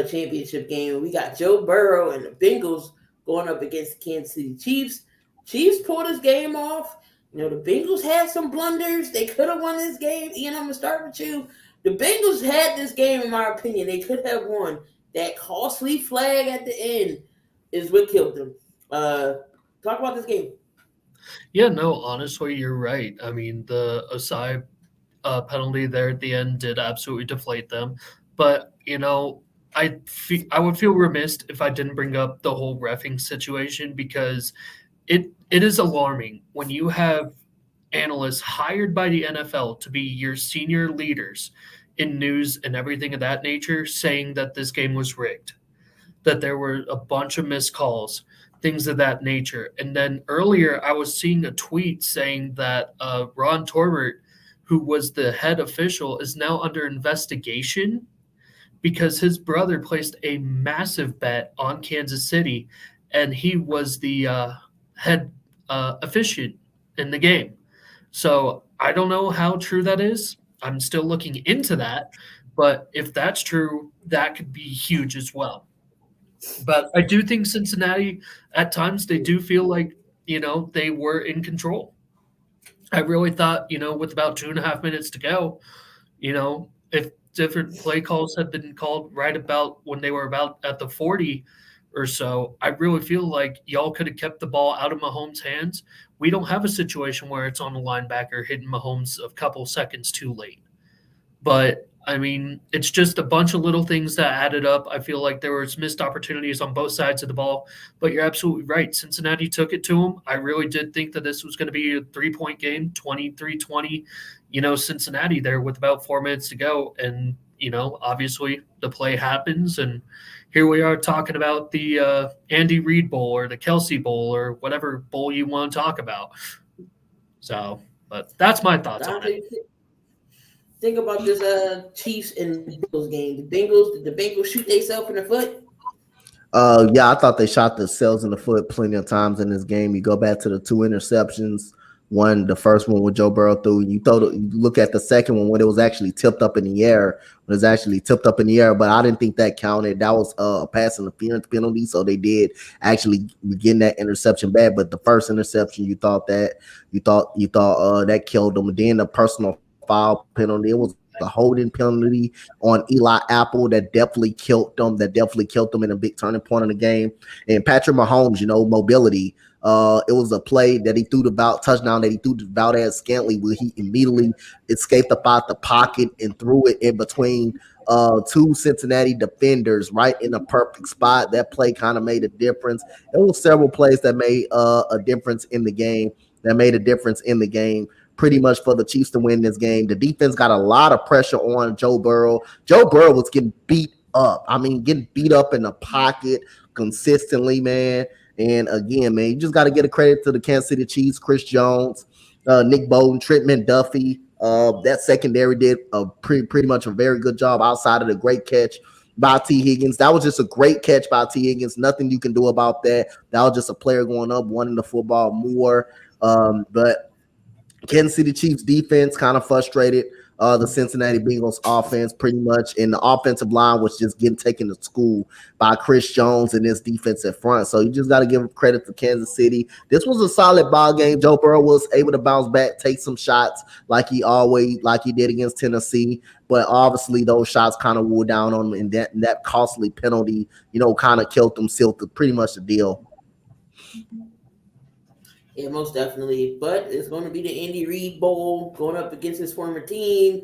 Championship game, we got Joe Burrow and the Bengals going up against the Kansas City Chiefs. Chiefs pulled this game off. The Bengals had some blunders. They could have won this game. Ian, I'm going to start with you. The Bengals had this game, in my opinion. They could have won. That costly flag at the end is what killed them. Talk about this game. Yeah, no, honestly, you're right. I mean, the Asai penalty there at the end did absolutely deflate them. But, I would feel remiss if I didn't bring up the whole reffing situation, because it is alarming when you have analysts hired by the NFL to be your senior leaders in news and everything of that nature saying that this game was rigged, that there were a bunch of missed calls, things of that nature. And then earlier I was seeing a tweet saying that Ron Torbert, who was the head official, is now under investigation because his brother placed a massive bet on Kansas City, and he was the head officiant in the game. So I don't know how true that is. I'm still looking into that. But if that's true, that could be huge as well. But I do think Cincinnati, at times, they do feel like, they were in control. I really thought, with about 2.5 minutes to go, if different play calls had been called right about when they were about at the 40 or so, I really feel like y'all could have kept the ball out of Mahomes' hands. We don't have a situation where it's on the linebacker hitting Mahomes a couple seconds too late. But I mean, it's just a bunch of little things that added up. I feel like there was missed opportunities on both sides of the ball. But you're absolutely right. Cincinnati took it to them. I really did think that this was going to be a 3-point game, 23-20, Cincinnati there with about 4 minutes to go. And, obviously the play happens. And here we are talking about the Andy Reid Bowl or the Kelsey Bowl or whatever bowl you want to talk about. So, but that's my thoughts on it. Think about this Chiefs and Bengals game. Did the Bengals shoot themselves in the foot? Yeah, I thought they shot themselves in the foot plenty of times in this game. You go back to the 2 interceptions. The first one with Joe Burrow threw. You look at the second one when it was actually tipped up in the air. But I didn't think that counted. That was a pass interference penalty, so they did actually begin that interception back. But the first interception, you thought that killed them. And then the personal foul penalty. It was the holding penalty on Eli Apple that definitely killed them. In a big turning point in the game. And Patrick Mahomes, mobility. It was a play that he threw touchdown that he threw to Valdez Scantling, where he immediately escaped up out the pocket and threw it in between 2 Cincinnati defenders right in a perfect spot. That play kind of made a difference. There were several plays that made a difference in the game. Pretty much for the Chiefs to win this game. The defense got a lot of pressure on Joe Burrow. Joe Burrow was getting beat up. getting beat up in the pocket consistently, man. And again, man, you just got to get a credit to the Kansas City Chiefs, Chris Jones, Nick Bolton, Trent McDuffie. That secondary did a pretty much a very good job outside of the great catch by T. Higgins. That was just a great catch by T. Higgins. Nothing you can do about that. That was just a player going up, wanting the football more. But Kansas City Chiefs defense kind of frustrated the Cincinnati Bengals offense pretty much, and the offensive line was just getting taken to school by Chris Jones and his defensive front. So you just got to give credit to Kansas City. This was a solid ball game. Joe Burrow was able to bounce back, take some shots like he did against Tennessee, but obviously those shots kind of wore down on him, and that costly penalty, kind of killed them, sealed pretty much the deal. Yeah, most definitely. But it's going to be the Andy Reid Bowl going up against his former team.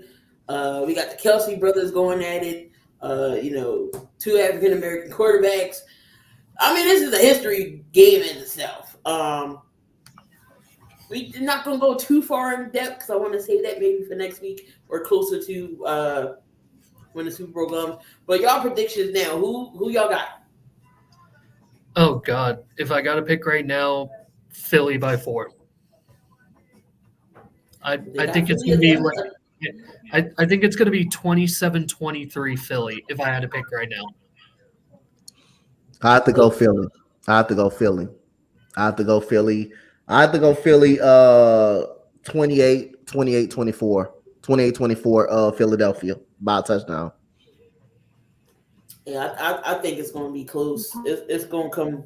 We got the Kelsey brothers going at it. 2 African American quarterbacks. I mean, this is a history game in itself. We're not going to go too far in depth because I want to save that maybe for next week or closer to when the Super Bowl comes. But y'all predictions now. Who y'all got? Oh, God. If I got to pick right now, Philly by 4. I think it's going to be I think it's going to be 27-23 Philly if I had to pick right now. I have to go Philly. 28-24 Philadelphia by a touchdown. Yeah, I think it's going to be close. It's going to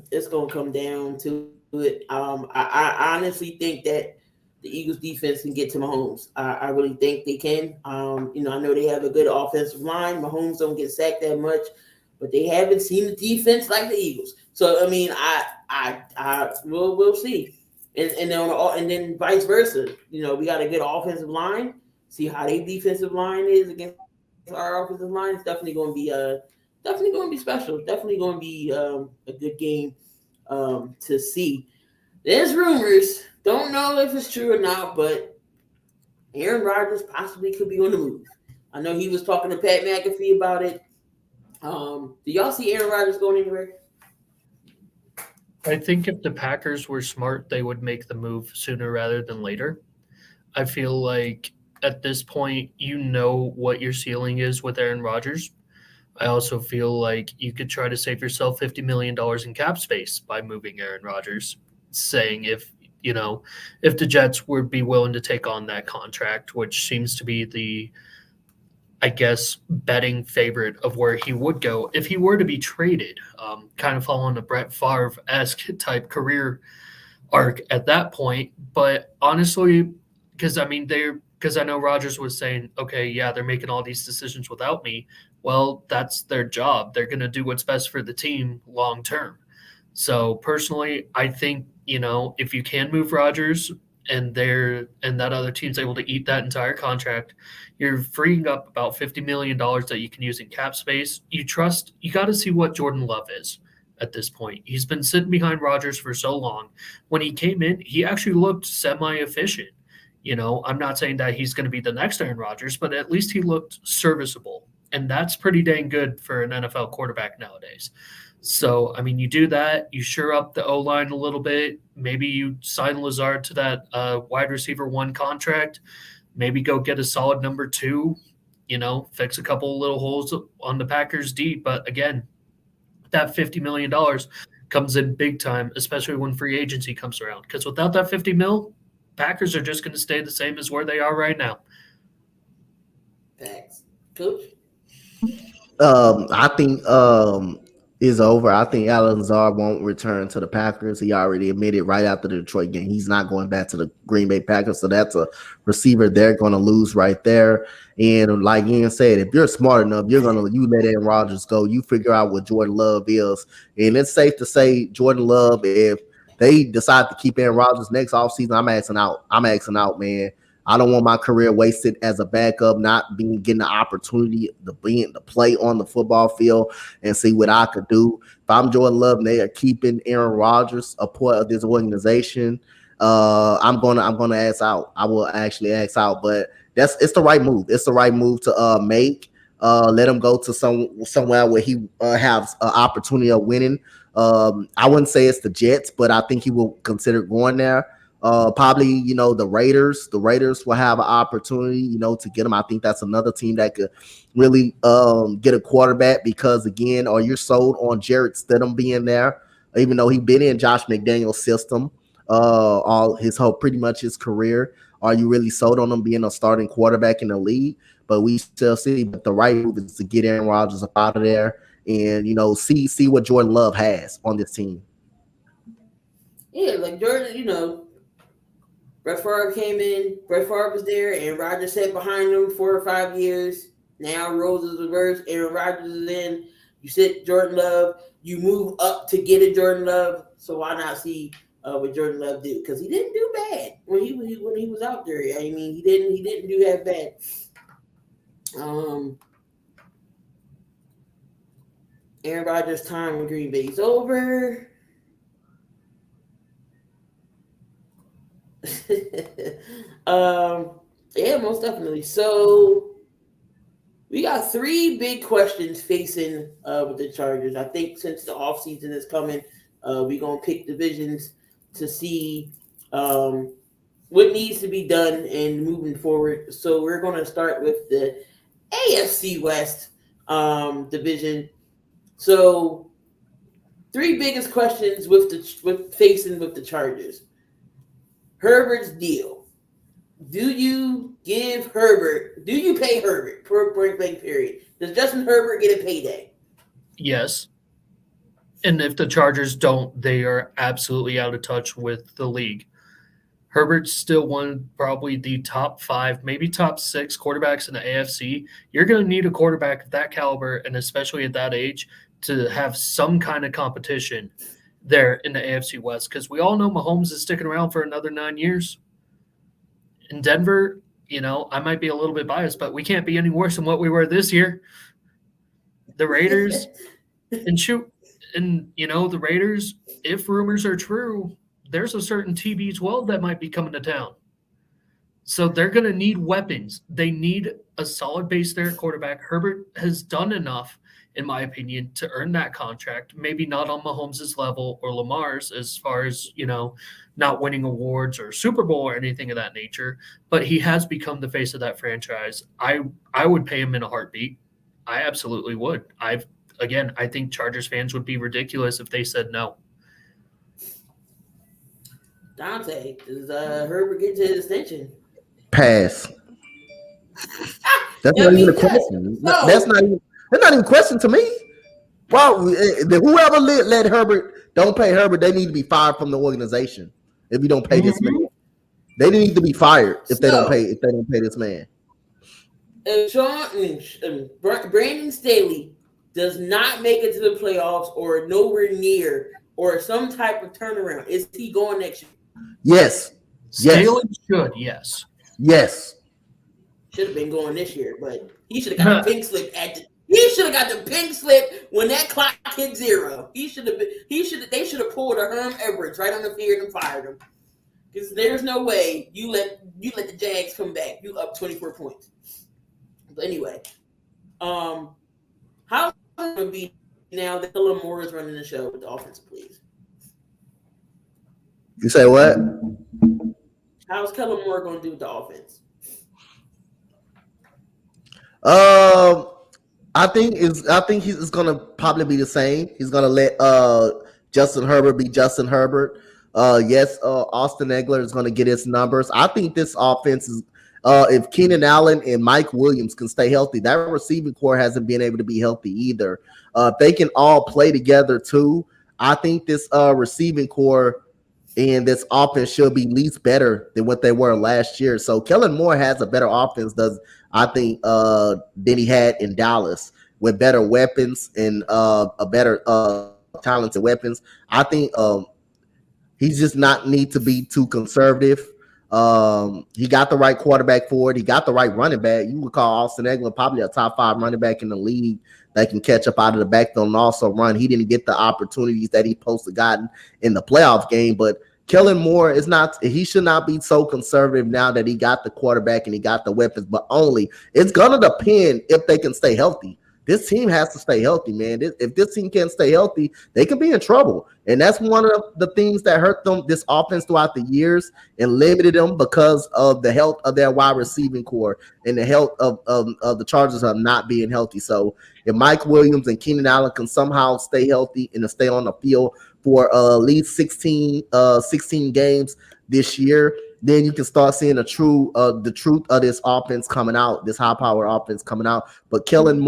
come down to it. I honestly think that the Eagles defense can get to Mahomes. I really think they can. I know they have a good offensive line. Mahomes don't get sacked that much, but they haven't seen the defense like the Eagles. So I mean, we'll see. And then vice versa. We got a good offensive line. See how their defensive line is against our offensive line. It's definitely going to be special. Definitely going to be a good game to see. There's rumors. Don't know if it's true or not, but Aaron Rodgers possibly could be on the move. I know he was talking to Pat McAfee about it. Do y'all see Aaron Rodgers going anywhere? I think if the Packers were smart, they would make the move sooner rather than later. I feel like at this point, what your ceiling is with Aaron Rodgers. I also feel like you could try to save yourself $50 million in cap space by moving Aaron Rodgers. saying if the Jets would be willing to take on that contract, which seems to be the, I guess, betting favorite of where he would go if he were to be traded, kind of following a Brett Favre-esque type career arc at that point. But honestly, because I know Rodgers was saying, okay, yeah, they're making all these decisions without me. Well, that's their job. They're going to do what's best for the team long term. So personally, I think, if you can move Rodgers and that other team's able to eat that entire contract, you're freeing up about $50 million that you can use in cap space. You got to see what Jordan Love is at this point. He's been sitting behind Rodgers for so long. When he came in, he actually looked semi-efficient. I'm not saying that he's going to be the next Aaron Rodgers, but at least he looked serviceable. And that's pretty dang good for an NFL quarterback nowadays. So, you do that, you shore up the O-line a little bit. Maybe you sign Lazard to that wide receiver 1 contract. Maybe go get a solid number 2, fix a couple of little holes on the Packers deep. But again, that $50 million comes in big time, especially when free agency comes around. Because without that $50 million, Packers are just going to stay the same as where they are right now. Thanks. Coach? I think is over. I think Alan Lazard won't return to the Packers. He already admitted right after the Detroit game he's not going back to the Green Bay Packers. So that's a receiver they're going to lose right there. And like Ian said, if you're smart enough, you let Aaron Rodgers go. You figure out what Jordan Love is. And it's safe to say Jordan Love, if they decide to keep Aaron Rodgers next offseason, I'm axing out, man. I don't want my career wasted as a backup, not getting the opportunity to play on the football field and see what I could do. If I'm Jordan Love and they are keeping Aaron Rodgers a part of this organization, I'm gonna ask out. I will actually ask out, but it's the right move. It's the right move to make. Let him go to somewhere where he has an opportunity of winning. I wouldn't say it's the Jets, but I think he will consider going there. Probably, the Raiders. The Raiders will have an opportunity, to get him. I think that's another team that could really get a quarterback because, again, or you're sold on Jarrett Stidham being there, even though he's been in Josh McDaniel's system pretty much his career. Are you really sold on him being a starting quarterback in the league? But we still see. But the right move is to get Aaron Rodgers up out of there and see what Jordan Love has on this team. Yeah, like Jordan, Brett Favre came in. Brett Favre was there, and Rodgers sat behind him 4 or 5 years. Now roles is reversed. Aaron Rodgers is in. You sit Jordan Love. You move up to get a Jordan Love. So why not see what Jordan Love do? Because he didn't do bad when he was out there. He didn't do that bad. Aaron Rodgers' time in Green Bay is over. Yeah, most definitely. So we got 3 big questions facing with the Chargers. I think since the offseason is coming, we're gonna pick divisions to see what needs to be done and moving forward. So we're gonna start with the AFC West division. So 3 biggest questions with facing the Chargers. Herbert's deal. Do you pay Herbert for a point-blank period? Does Justin Herbert get a payday? Yes. And if the Chargers don't, they are absolutely out of touch with the league. Herbert's still probably the top 5, maybe top 6 quarterbacks in the AFC. You're going to need a quarterback of that caliber, and especially at that age, to have some kind of competition there in the AFC West, because we all know Mahomes is sticking around for another 9 years. In Denver, I might be a little bit biased, but we can't be any worse than what we were this year. The Raiders, the Raiders, if rumors are true, there's a certain TB12 that might be coming to town. So they're going to need weapons. They need a solid base there at quarterback. Herbert has done enough, in my opinion, to earn that contract. Maybe not on Mahomes' level or Lamar's as far as, not winning awards or Super Bowl or anything of that nature, but he has become the face of that franchise. I would pay him in a heartbeat. I absolutely would. I think Chargers fans would be ridiculous if they said no. Dante, does Herbert get to his extension? Pass. That's I not even mean, a question. no. That's not even a question to me. Well, whoever let Herbert don't pay Herbert, they need to be fired from the organization. If you don't pay this man, they need to be fired if they don't pay this man. If Brandon Staley does not make it to the playoffs or nowhere near or some type of turnaround, is he going next year? Yes. Staley should, yes. Yes. Should have been going this year, but he should have got the pink slip he should have got the pink slip when that clock hit 0. They should have pulled a Herm Edwards right on the field and fired him. Because there's no way you let the Jags come back. You up 24 points. But anyway, how's it going to be now that Kellen Moore is running the show with the offense, please? You say what? How's Kellen Moore going to do with the offense? I think he's going to probably be the same. He's going to let Justin Herbert be Justin Herbert. Yes, Austin Eckler is going to get his numbers. I think this offense is if Keenan Allen and Mike Williams can stay healthy, that receiving core hasn't been able to be healthy either. If they can all play together too, I think this receiving core and this offense should be at least better than what they were last year. So Kellen Moore has a better offense, than he had in Dallas with better weapons and a better talented weapons. I think he just not need to be too conservative. He got the right quarterback for it. He got the right running back. You would call Austin Eckler probably a top 5 running back in the league that can catch up out of the backfield and also run. He didn't get the opportunities that he supposed to gotten in the playoff game, but Kellen Moore is not. He should not be so conservative now that he got the quarterback and he got the weapons. But only it's gonna depend if they can stay healthy. This team has to stay healthy, man. If this team can't stay healthy, they can be in trouble. And that's one of the things that hurt them, this offense throughout the years and limited them because of the health of their wide receiving core and the health of the Chargers of not being healthy. So if Mike Williams and Keenan Allen can somehow stay healthy and stay on the field for at least 16 games this year, then you can start seeing the truth of this offense coming out, this high-powered offense coming out. But Kellen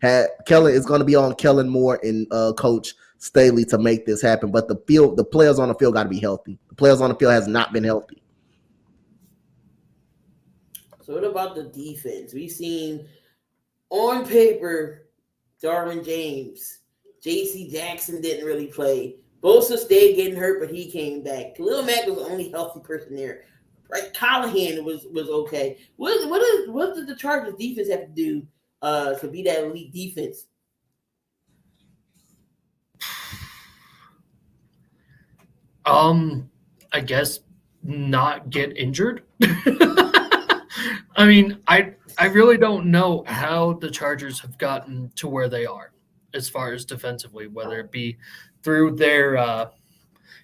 is going to be on Kellen Moore and Coach Staley to make this happen. But the players on the field got to be healthy. The players on the field has not been healthy. So what about the defense? We've seen on paper Darwin James, J.C. Jackson didn't really play. Bosa stayed getting hurt, but he came back. Khalil Mack was the only healthy person there. Right, Callahan was okay. What did the Chargers defense have to do to be that elite defense? I guess not get injured. I mean, I really don't know how the Chargers have gotten to where they are as far as defensively, whether it be through their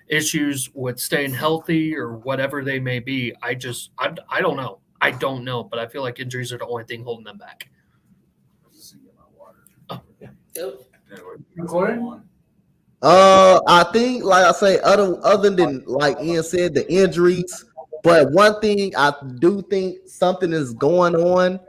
issues with staying healthy or whatever they may be. I don't know. I don't know, but I feel like injuries are the only thing holding them back. Oh, yeah. Recording? I think, like I say, other than like Ian said, the injuries. But one thing I do think something is going on.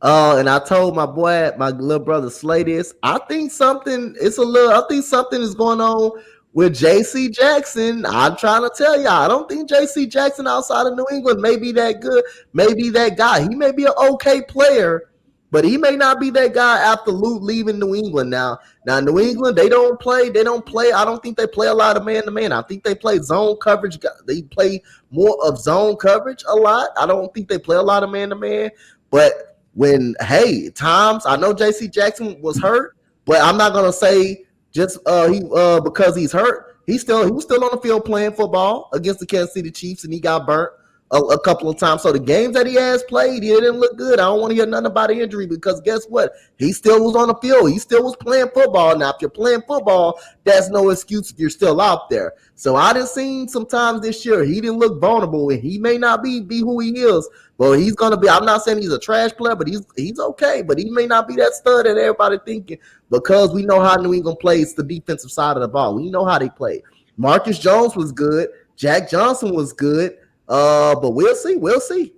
And I told my little brother Slay this. I think something is going on with J.C. Jackson. I'm trying to tell y'all, I don't think J.C. Jackson outside of New England may be that good, maybe that guy. He may be an okay player, but he may not be that guy after Luke leaving New England. Now New England, they don't play. I don't think they play a lot of man-to-man. I think they play zone coverage. They play more of zone coverage a lot. I don't think they play a lot of man-to-man. But times I know J.C. Jackson was hurt, but I'm not gonna say just because he's hurt. He was still on the field playing football against the Kansas City Chiefs, and he got burnt a couple of times. So the games that he has played, he didn't look good. I don't want to hear nothing about an injury because guess what? He still was on the field. He still was playing football. Now, if you're playing football, that's no excuse if you're still out there. So I done seen sometimes this year he didn't look vulnerable, and he may not be who he is. But he's gonna be. I'm not saying he's a trash player, but he's okay. But he may not be that stud that everybody thinking because we know how New England plays the defensive side of the ball. We know how they play. Marcus Jones was good. Jack Johnson was good. But we'll see. We'll see.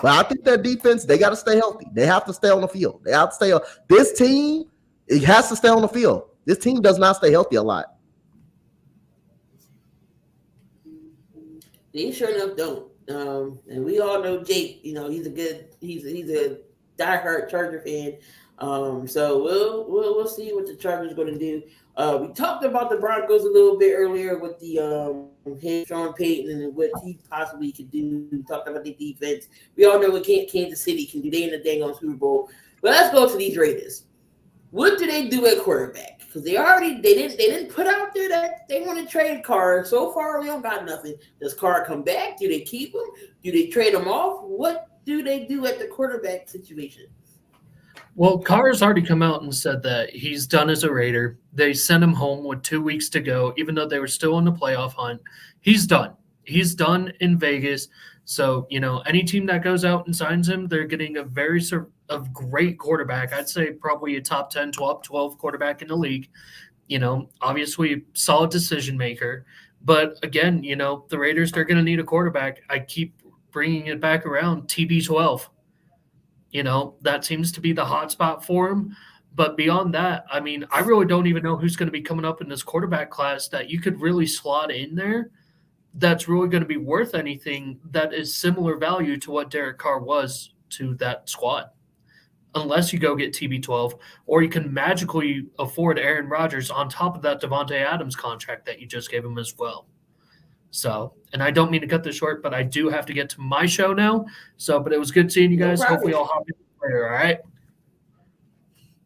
But I think that defense, they got to stay healthy. They have to stay on the field. They have to stay on. This team, it has to stay on the field. This team does not stay healthy a lot. They sure enough don't. And we all know Jake. You know, he's a diehard Charger fan. So we'll see what the Chargers are going to do. We talked about the Broncos a little bit earlier with the head Sean Payton and what he possibly could do. We talked about the defense. We all know what Kansas City can do. They in the dang on Super Bowl. But let's go to these Raiders. What do they do at quarterback? Because they didn't put out there that they want to trade Carr. So far, we don't got nothing. Does Carr come back? Do they keep him? Do they trade him off? What do they do at the quarterback situation? Well, Carr's already come out and said that he's done as a Raider. They sent him home with 2 weeks to go, even though they were still in the playoff hunt. He's done. He's done in Vegas. So, you know, any team that goes out and signs him, they're getting a great quarterback. I'd say probably a top 10, 12 quarterback in the league. You know, obviously solid decision maker. But again, you know, the Raiders, they're going to need a quarterback. I keep bringing it back around, TB12. You know, that seems to be the hot spot for him. But beyond that, I mean, I really don't even know who's going to be coming up in this quarterback class that you could really slot in there that's really going to be worth anything that is similar value to what Derek Carr was to that squad. Unless you go get TB12, or you can magically afford Aaron Rodgers on top of that Devontae Adams contract that you just gave him as well. So, and I don't mean to cut this short, but I do have to get to my show now. So, but it was good seeing you guys. No problem. Hopefully I'll hop in later, all right?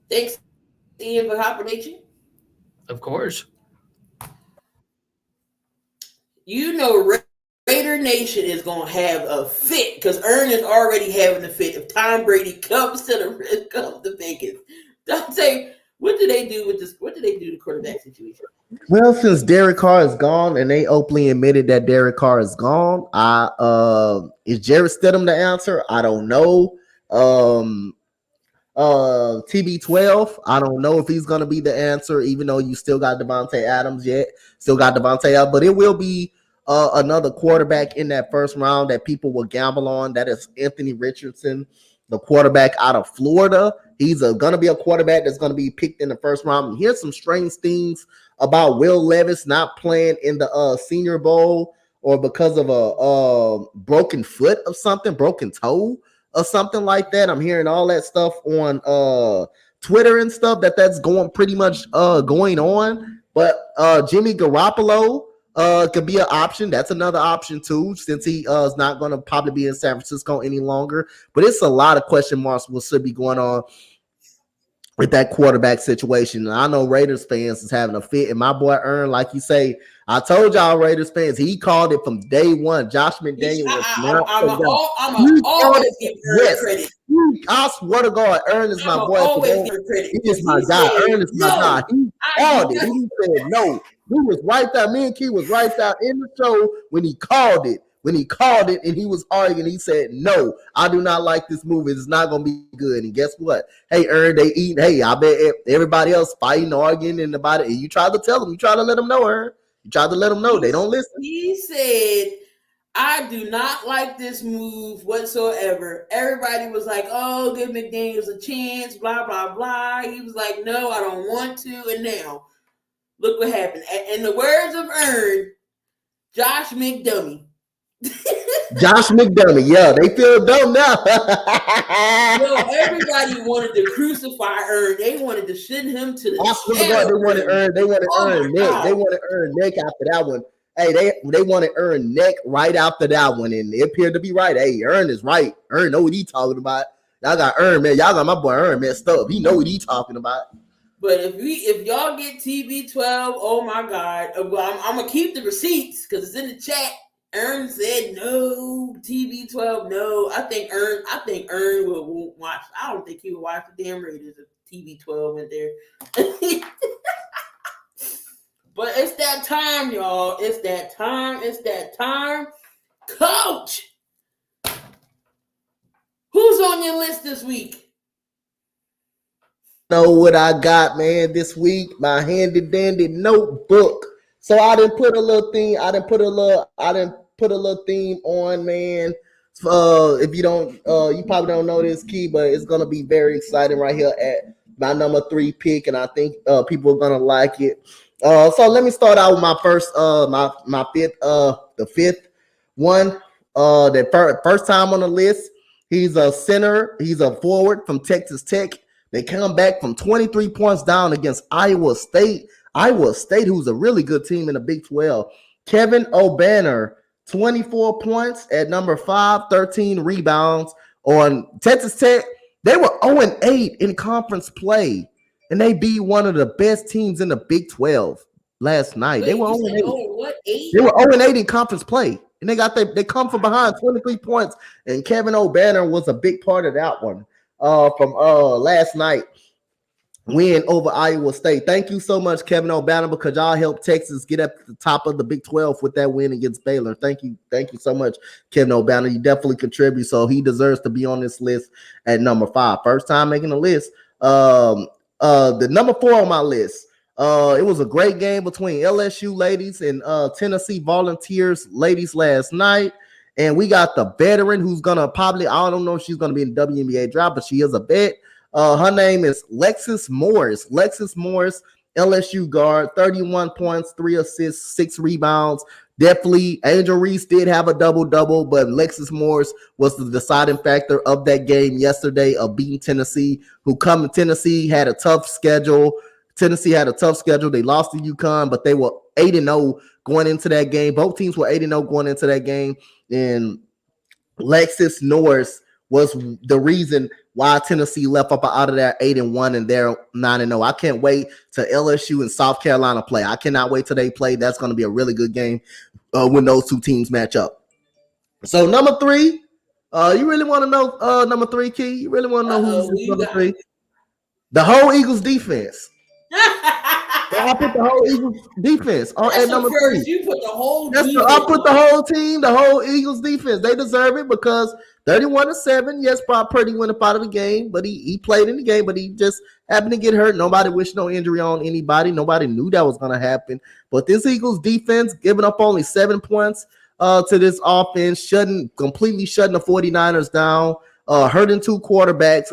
Thanks, Ian, for hopping at you. Of course. You know, Raider Nation is going to have a fit because Ern is already having a fit if Tom Brady comes to Vegas. Dante, what do they do with this? What do they do to the quarterback situation? Well, since Derek Carr is gone and they openly admitted that Derek Carr is gone, is Jarrett Stidham the answer? I don't know. TB12, I don't know if he's going to be the answer, even though you still got Devontae Adams out, but it will be another quarterback in that first round that people will gamble on. That is Anthony Richardson, the quarterback out of Florida. He's going to be a quarterback that's going to be picked in the first round. And here's some strange things about Will Levis not playing in the Senior Bowl, or because of a broken foot or something, broken toe or something like that. I'm hearing all that stuff on Twitter and stuff that's going pretty much going on. But Jimmy Garoppolo could be an option. That's another option too, since he is not going to probably be in San Francisco any longer. But it's a lot of question marks will still be going on with that quarterback situation. And I know Raiders fans is having a fit. And my boy Ern, like you say, I told y'all Raiders fans, he called it from day one. Josh McDaniel was always give Ern credit. I swear to God, Ern is my boy. He is my guy. Ern is my guy. He called it. He said no. He was right there. Me and Key was right there in the show when he called it. And he was arguing, he said, no, I do not like this movie. It's not going to be good. And guess what? Hey, Ern, they eat. Hey, I bet everybody else fighting, arguing and about it. And you try to tell them. You try to let them know, Ern. You try to let them know. They don't listen. He said, I do not like this move whatsoever. Everybody was like, oh, give McDaniels a chance, blah, blah, blah. He was like, no, I don't want to. And now, look what happened. In the words of Ern, Josh McDummy. Josh McDummy, yeah, they feel dumb now. Everybody wanted to crucify Ern. They wanted to send him to the. I swear to God, they wanted Ern. They wanted Ern neck. They wanted Ern neck after that one. Hey, they wanted Ern neck right after that one, and it appeared to be right. Hey, Ern is right. Ern know what he talking about. Y'all got Ern, man. Y'all got my boy Ern messed up. He know what he talking about. But if y'all get TB12, oh my God, I'm gonna keep the receipts because it's in the chat. Ern said no, TB12, no. I think Ern will watch. I don't think he will watch the damn Raiders if TB12 went there. But it's that time, y'all. It's that time. Coach, who's on your list this week? Know what I got, man, this week? My handy dandy notebook. So I didn't put a little thing. I didn't put a little theme on, man. If you don't, you probably don't know this, Key, but it's gonna be very exciting right here at my number 3 pick, and I think people are gonna like it. So let me start out with my first, my fifth, the fifth one. The first time on the list. He's a center. He's a forward from Texas Tech. They come back from 23 points down against Iowa State. Iowa State, who's a really good team in the Big 12. Kevin O'Banner, 24 points at number 5, 13 rebounds on Texas Tech. They were 0-8 in conference play, and they beat one of the best teams in the Big 12 last night. They were 0-8. They were 0-8 in conference play. And they come from behind 23 points, and Kevin O'Banner was a big part of that one from last night win over Iowa State. Thank you so much, Kevin O'Banner, because y'all helped Texas get up to the top of the Big 12 with that win against Baylor. Thank you so much, Kevin O'Banner. You definitely contribute, so he deserves to be on this list at number 5. First time making the list. The number 4 on my list. It was a great game between LSU ladies and Tennessee Volunteers ladies last night. And we got the veteran who's gonna probably, I don't know if she's gonna be in the WNBA draft, but she is a vet. Her name is Lexis Morris. Lexis Morris, LSU guard, 31 points, 3 assists, 6 rebounds. Definitely, Angel Reese did have a double-double, but Lexis Morris was the deciding factor of that game yesterday of beating Tennessee, Tennessee had a tough schedule. They lost to UConn, but they were 8-0 going into that game. Both teams were 8-0 going into that game. And Lexis Norris was the reason why Tennessee left up out of that 8-1 and they're 9-0. I can't wait till LSU and South Carolina play. I cannot wait till they play. That's going to be a really good game when those two teams match up. So number 3, you really want to know number 3, Key? You really want to know who's number 3? The whole Eagles defense. I put the whole Eagles defense at number 3. You put the whole I put the whole team, the whole Eagles defense. They deserve it because 31-7. Yes, Brock Purdy went up out of the game, but he played in the game, but he just happened to get hurt. Nobody wished no injury on anybody. Nobody knew that was going to happen. But this Eagles defense giving up only 7 points to this offense, completely shutting the 49ers down. Hurting 2 quarterbacks,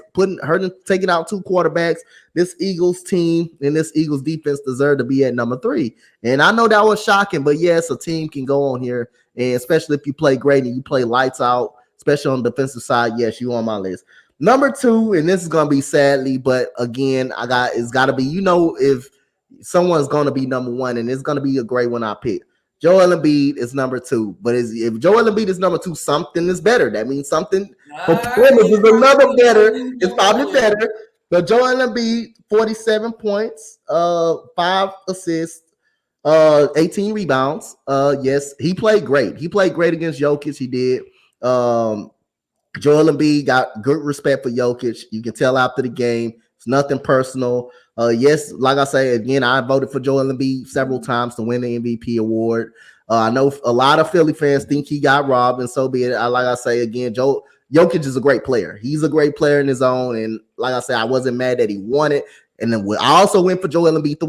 taking out 2 quarterbacks. This Eagles team and this Eagles defense deserve to be at number 3. And I know that was shocking, but yes, a team can go on here, and especially if you play great and you play lights out, especially on the defensive side. Yes, you on my list. Number 2, and this is gonna be sadly, but again, it's gotta be. If someone's gonna be number 1, and it's gonna be a great one I pick. Joel Embiid is number 2, but if Joel Embiid is number 2, something is better. That means something. Performance is another better. It's probably better. But Joel Embiid, 47 points, 5 assists, 18 rebounds. Yes, he played great. He played great against Jokic. He did. Joel Embiid got good respect for Jokic. You can tell after the game. It's nothing personal. Yes, like I say again, I voted for Joel Embiid several times to win the MVP award. I know a lot of Philly fans think he got robbed, and so be it. Like I say again, Jokic is a great player. He's a great player in his own, and like I said, I wasn't mad that he won it. And then I also went for Joel Embiid to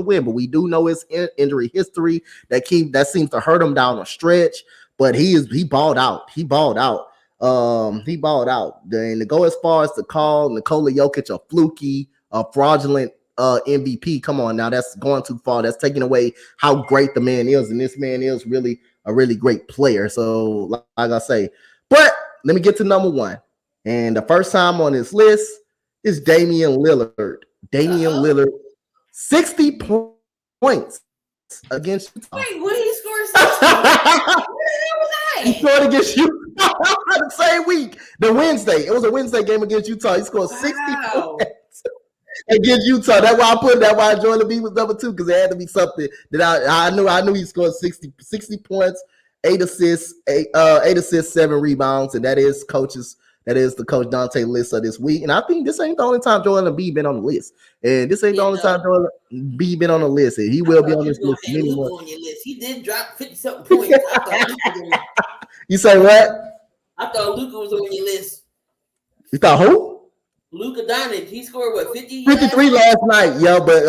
win. But we do know his injury history that seems to hurt him down a stretch. But he balled out. He balled out. And to go as far as to call Nikola Jokic a fluky, a fraudulent MVP, come on now, that's going too far. That's taking away how great the man is, and this man is really a really great player. So, like I say, but let me get to number 1, and the first time on this list is Damian Lillard. Lillard, 60 points against Utah. Wait, what did he score? 60? He scored against Utah the same week, the Wednesday. It was a Wednesday game against Utah. He scored 60 points against Utah. That's why Joel Embiid was number 2, because it had to be something that I knew he scored 60 points, 8 assists, 7 rebounds, and that is the coach Dante list of this week. And I think this ain't the only time Joel Embiid been on the list. And this ain't the only time Joel Embiid been on the list. And he will be on this list. On your list. He did drop 50-something points. You say what? I thought Luka was on your list. You thought who? Luka Doncic. He scored what, 50? 53 last night, yo. But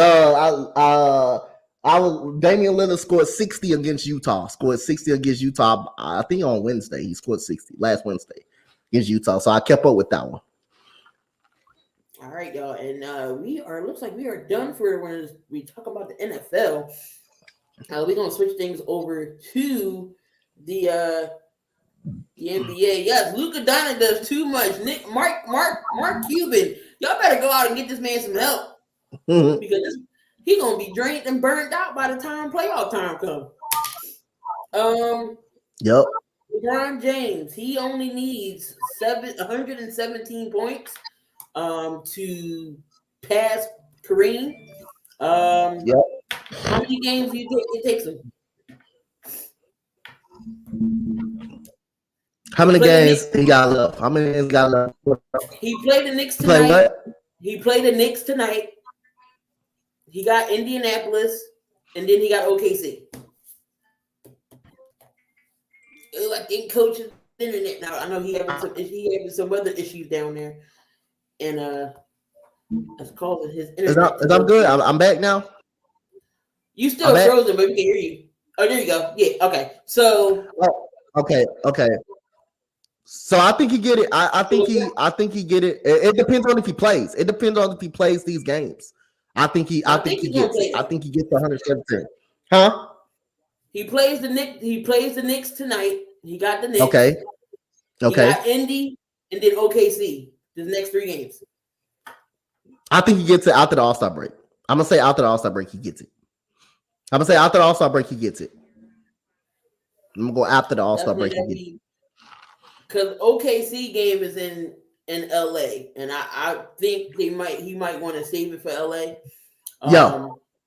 Damian Lillard scored 60 against Utah. Scored 60 against Utah. I think on Wednesday he scored 60 last Wednesday against Utah. So I kept up with that one. All right, y'all, and looks like we are done for when we talk about the NFL. We're gonna switch things over to the NBA. Yes, Luka Doncic does too much. Mark Cuban, y'all better go out and get this man some help because he's gonna be drained and burned out by the time playoff time comes. Yep. LeBron James, he only needs 117 points to pass Kareem. Yep. How many games do you think it takes him? How many games he got left? How many games he got left? He played the Knicks tonight. He played the Knicks tonight. He got Indianapolis, and then he got OKC. I think coach is internet now. I know he having some other issues down there, and that's causing his internet. Is that good? I'm back now. You still frozen, but we can hear you. Oh, there you go. Yeah. Okay. So. Okay. So I think he get it. I think he get it. It depends on if he plays. It depends on if he plays these games. I think he gets it. I think he gets 117. Huh? He plays the Knicks. He plays the Knicks tonight. He got the Knicks. Okay. He got Indy and then OKC. The next 3 games. I think he gets it after the All-Star break. I'm gonna say after the All-Star break he gets it. I'm gonna say after the All-Star break he gets it. I'm gonna go after the All-Star break. Because OKC game is in LA, and I think he might want to save it for LA.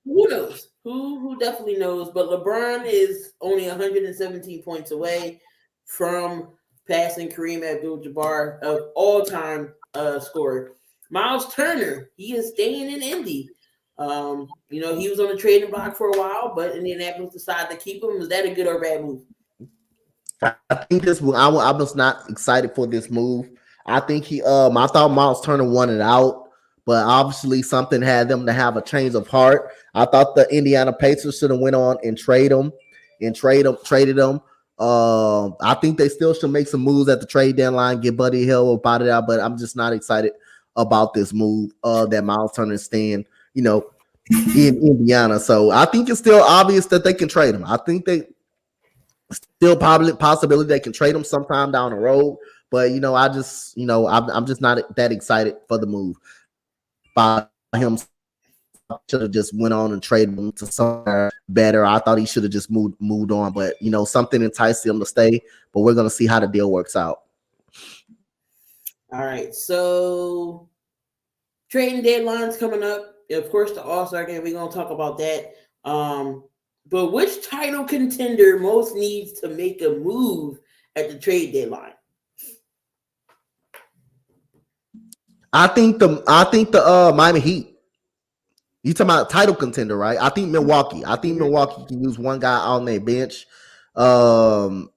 Who knows? Who definitely knows? But LeBron is only 117 points away from passing Kareem Abdul-Jabbar of all-time scorer. Miles Turner, he is staying in Indy. He was on the trading block for a while, but Indianapolis decided to keep him. Was that a good or bad move? I think this I was not excited for this move. I think I thought Miles Turner wanted out, but obviously something had them to have a change of heart. I thought the Indiana Pacers should have went on and traded him. I think they still should make some moves at the trade deadline, get Buddy Hield about it out, but I'm just not excited about this move that Miles Turner is staying, in Indiana. So I think it's still obvious that they can trade him. I think they still probably possibility they can trade him sometime down the road. But I'm just not that excited for the move by him. Should have just went on and traded him to somewhere better. I thought he should have just moved on. But something enticed him to stay. But we're gonna see how the deal works out. All right, so trading deadline's coming up. Of course, the All-Star game. We're gonna talk about that. But which title contender most needs to make a move at the trade deadline? I think the Miami Heat. You talking about title contender, right? I think Milwaukee. Milwaukee can use one guy on their bench. Now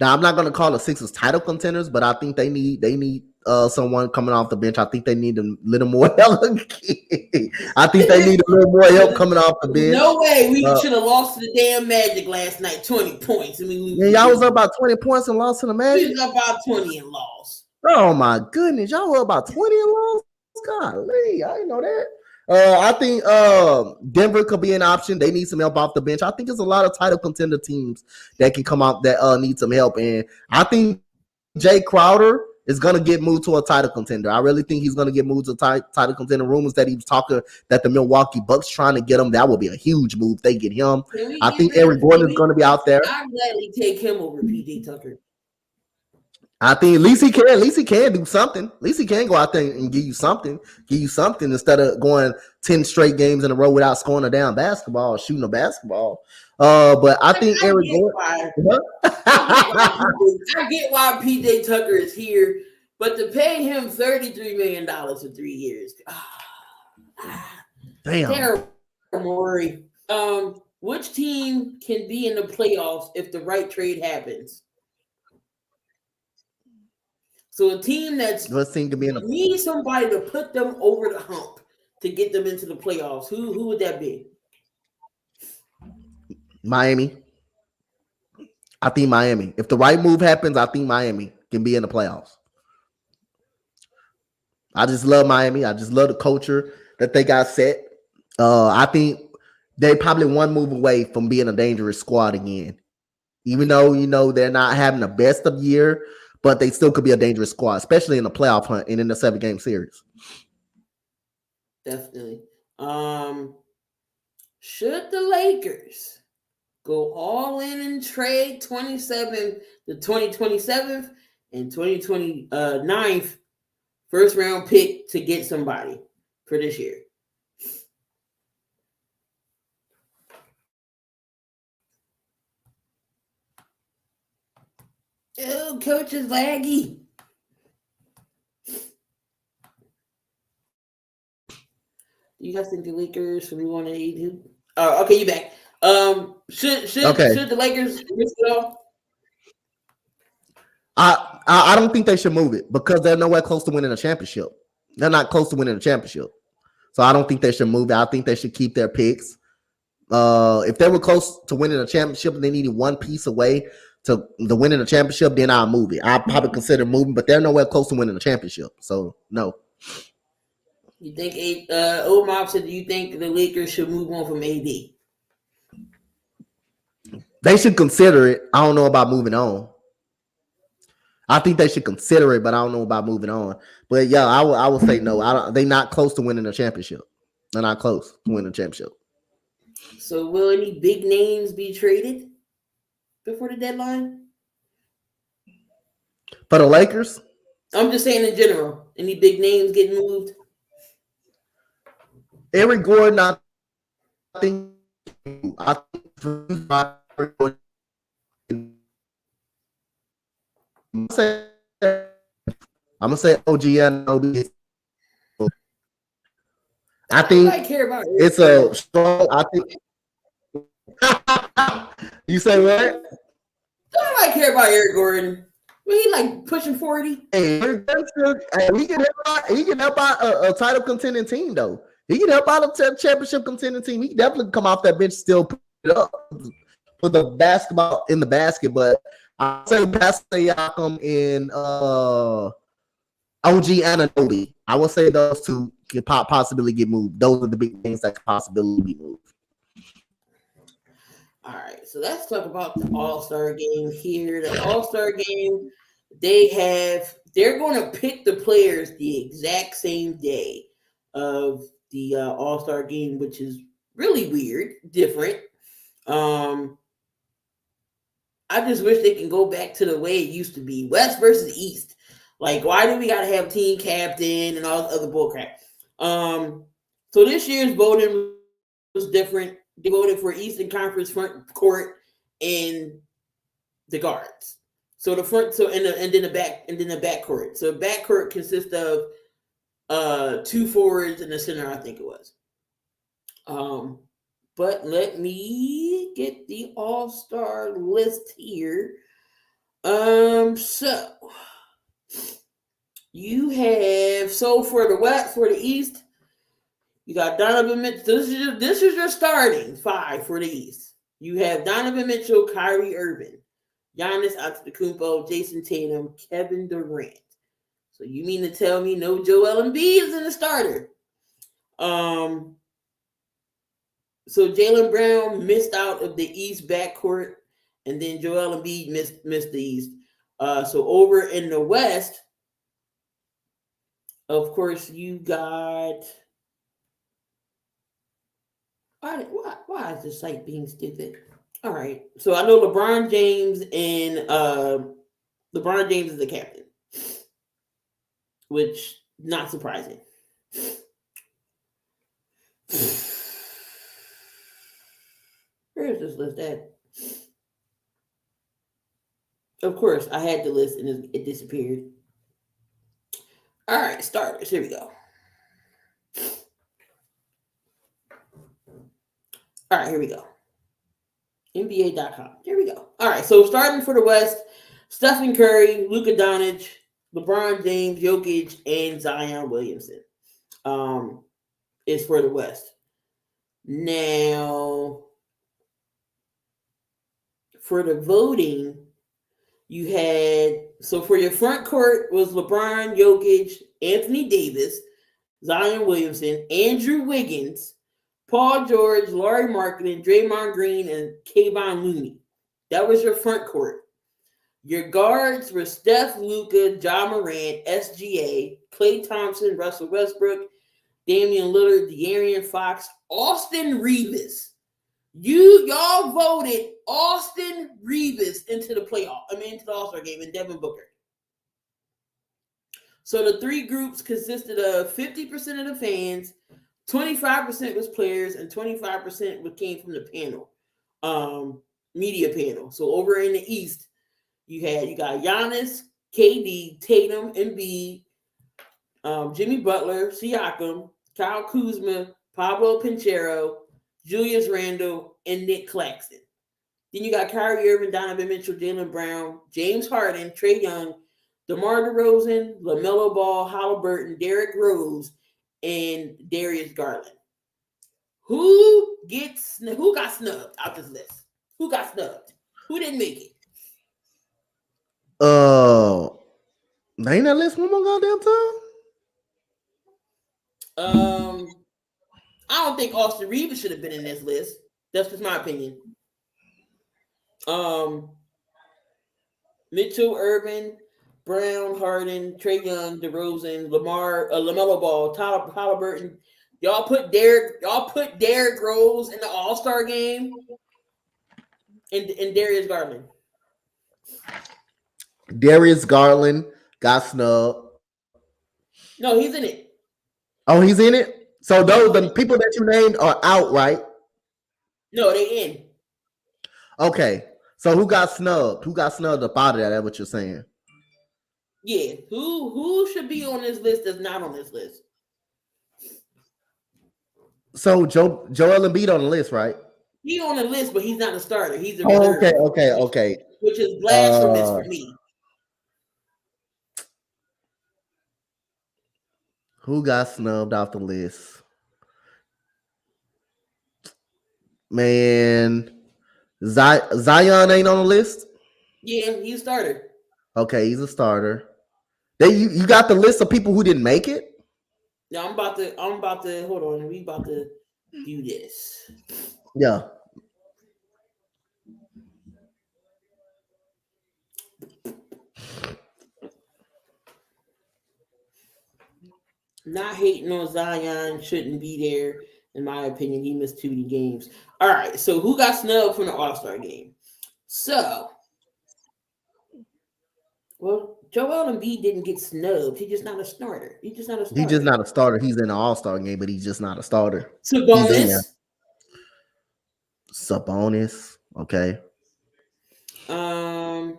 I'm not going to call the Sixers title contenders, but I think they need someone coming off the bench. I think they need a little more help. I think they need a little more help coming off the bench. No way. We should have lost to the damn Magic last night, 20 points. Y'all was up about 20 points and lost to the Magic? We was up about 20 and lost. Oh, my goodness. Y'all were about 20 and lost? Golly, I didn't know that. I think Denver could be an option. They need some help off the bench. I think there's a lot of title contender teams that can come out that need some help. And I think Jay Crowder is going to get moved to a title contender. I really think he's going to get moved to title contender. Rumors that he was talking that the Milwaukee Bucks trying to get him. That would be a huge move if they get him. I think Eric Gordon is going to be out there. I'd gladly take him over PJ Tucker. I think at least he can. At least he can do something. At least he can go out there and give you something. Give you something instead of going 10 straight games in a row without scoring a damn basketball or shooting a basketball. But I think Eric Gordon. I get why PJ Tucker is here, but to pay him $33 million for 3 years. Damn. Terrible, Maury. Which team can be in the playoffs if the right trade happens? So a team needs somebody to put them over the hump to get them into the playoffs. Who would that be? Miami. I think Miami. If the right move happens, I think Miami can be in the playoffs. I just love Miami. I just love the culture that they got set. I think they probably one move away from being a dangerous squad again. Even though, they're not having the best of year, but they still could be a dangerous squad, especially in the playoff hunt and in the 7-game series. Definitely. Should the Lakers go all in and trade the 2027 and 2029 first round pick to get somebody for this year? Oh, coach is laggy. You guys think the Lakers should move on to 82? Oh, okay, you back. Should the Lakers risk it all? I don't think they should move it because they're nowhere close to winning a championship. They're not close to winning a championship. So I don't think they should move it. I think they should keep their picks. If they were close to winning a championship and they needed one piece away to the winning a championship, then I'll move it. I'll probably consider moving, but they're nowhere close to winning a championship. So no. You think Old Mob said, do you think the Lakers should move on from AD? They should consider it. I don't know about moving on. I think they should consider it, but I don't know about moving on. But yeah, I would say no. They're not close to winning a championship. They're not close to winning a championship. So will any big names be traded before the deadline? For the Lakers? I'm just saying in general. Any big names getting moved? Eric Gordon, I think I'm gonna say OG and OB. I think it's a strong. I think you say what? Nobody care about Eric Gordon. He like pushing 40. Hey, he can help out a title contending team though. He can help out a championship contending team. He can definitely come off that bench, still put it up, put the basketball in the basket. But I say Pastor Siakam and OG Anunoby. I will say those two could possibly get moved. Those are the big things that could possibly be moved. All right, so let's talk about the All-Star game here. The All-Star game, they're going to pick the players the exact same day of the All-Star game, which is really weird, different. I just wish they can go back to the way it used to be, West versus East. Like, why do we got to have team captain and all this other bullcrap? So this year's voting was different. They voted for Eastern Conference front court and the guards. So the front, and then the back court. So back court consists of 2 forwards and a center, I think it was. But let me get the All-Star list here. So you have for the East, you got Donovan Mitchell. This is your starting 5 for the East. You have Donovan Mitchell, Kyrie Irving, Giannis Antetokounmpo, Jason Tatum, Kevin Durant. So you mean to tell me no Joel Embiid is in the starter? So Jaylen Brown missed out of the East backcourt, and then Joel Embiid missed the East. So over in the West, of course, you got. Why is this site being stupid? All right, so I know LeBron James is the captain, which not surprising. Where is this list at? Of course, I had the list and it disappeared. All right, starters. Here we go. All right, here we go. NBA.com. Here we go. All right, so starting for the West, Stephen Curry, Luka Doncic, LeBron James, Jokic, and Zion Williamson is for the West. Now, for the voting, you had for your front court was LeBron, Jokic, Anthony Davis, Zion Williamson, Andrew Wiggins, Paul George, Larry Marketing, Draymond Green, and Kayvon Looney. That was your front court. Your guards were Steph, Luka, Ja Morant, SGA, Klay Thompson, Russell Westbrook, Damian Lillard, De'Aaron Fox, Austin Reeves. Y'all voted Austin Reeves into the into the All-Star game, and Devin Booker. So the three groups consisted of 50% of the fans, 25% was players, and 25% came from the panel, media panel. So over in the East, you got Giannis, KD, Tatum, Embiid, Jimmy Butler, Siakam, Kyle Kuzma, Pablo Pincheiro, Julius Randle, and Nick Claxton. Then you got Kyrie Irving, Donovan Mitchell, Jaylen Brown, James Harden, Trae Young, DeMar DeRozan, LaMelo Ball, Halliburton, Derrick Rose, and Darius Garland. Who got snubbed out this list? Who got snubbed? Who didn't make it? Ain't that list one more goddamn time? I don't think Austin Reeves should have been in this list. That's just my opinion. Mitchell, Irvin, Brown, Harden, Trae Young, DeRozan, LaMelo Ball, Tyler Halliburton. Y'all put Derrick Rose in the All-Star game, and Darius Garland. Darius Garland got snubbed. No, he's in it. Oh, he's in it? So the people that you named are out, right? No, they in. Okay. So who got snubbed? Who got snubbed up out of that? That's what you're saying. Yeah. Who should be on this list that's not on this list? So Joel Embiid on the list, right? He's on the list, but he's not a starter. He's a reserve. Okay. Which is blasphemous for me. Who got snubbed off the list? Man, Zion ain't on the list. Yeah, he's a starter. Okay, he's a starter. You got the list of people who didn't make it? Yeah, I'm about to hold on. We about to do this. Yeah. Not hating on Zion, shouldn't be there. In my opinion, he missed too many games. All right, so who got snubbed from the All-Star game? So, well, Joel Embiid didn't get snubbed. He's just not a starter. He's just not a starter. He's in the All-Star game, but he's just not a starter. Sabonis. Okay. Who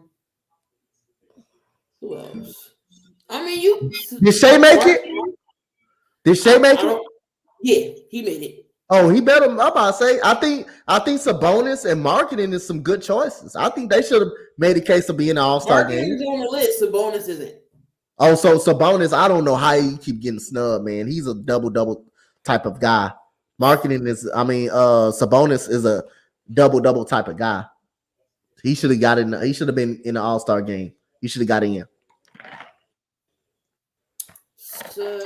else? I mean, did Shea make it? Did Shea make it? Yeah, he made it. Oh, he better. I'm about to say. I think Sabonis and Marketing is some good choices. I think they should have made a case to be in the All-Star game. Marketing's on the list. Sabonis isn't. Oh, so Sabonis, I don't know how he keep getting snubbed, man. He's a double type of guy. Sabonis is a double type of guy. He should have got in. He should have been in the All-Star game. He should have got in. So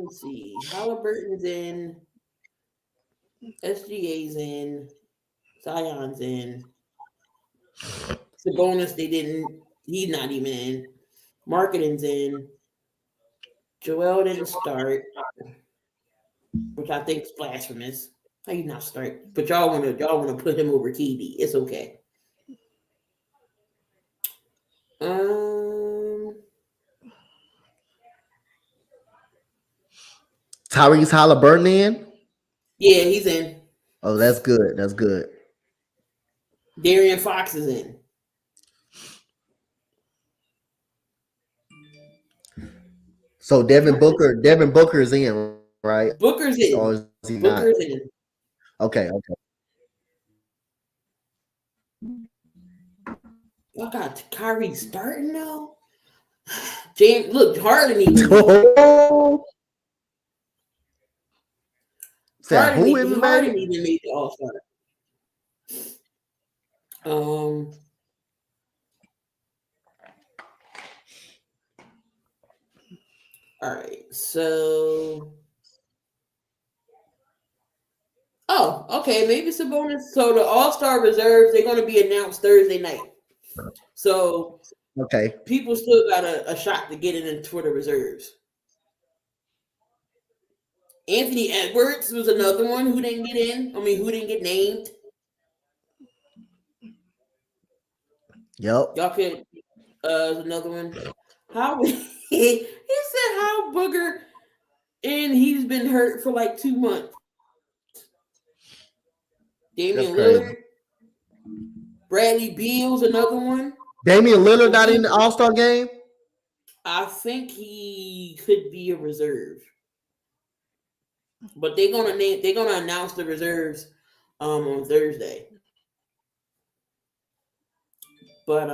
let's see. Halliburton's in. SGA's in. Zion's in. Sabonis, he's not even in. Marketing's in. Joel didn't start, which I think is blasphemous. How you not start? But y'all want to put him over KD. It's okay. Tyrese Halliburton in? Yeah, he's in. Oh, that's good. That's good. De'Aaron Fox is in. So Devin Booker is in, right? Booker's in. Or is he Booker's not? in. Okay. Y'all got Kyrie starting now? James, look, Harden even. Harden even made the All-Star. All right, so okay, maybe it's a bonus. So the All-Star reserves, they're going to be announced Thursday night. So Okay. people still got a shot to get in Twitter reserves. Anthony Edwards was another one who didn't get in. I mean, who didn't get named. Yep. Y'all could another one. How he said how Booger, and he's been hurt for like 2 months. Damian Lillard, Bradley Beal's another one. Damian Lillard not in the All-Star game? I think he could be a reserve. But they're gonna announce the reserves on Thursday. But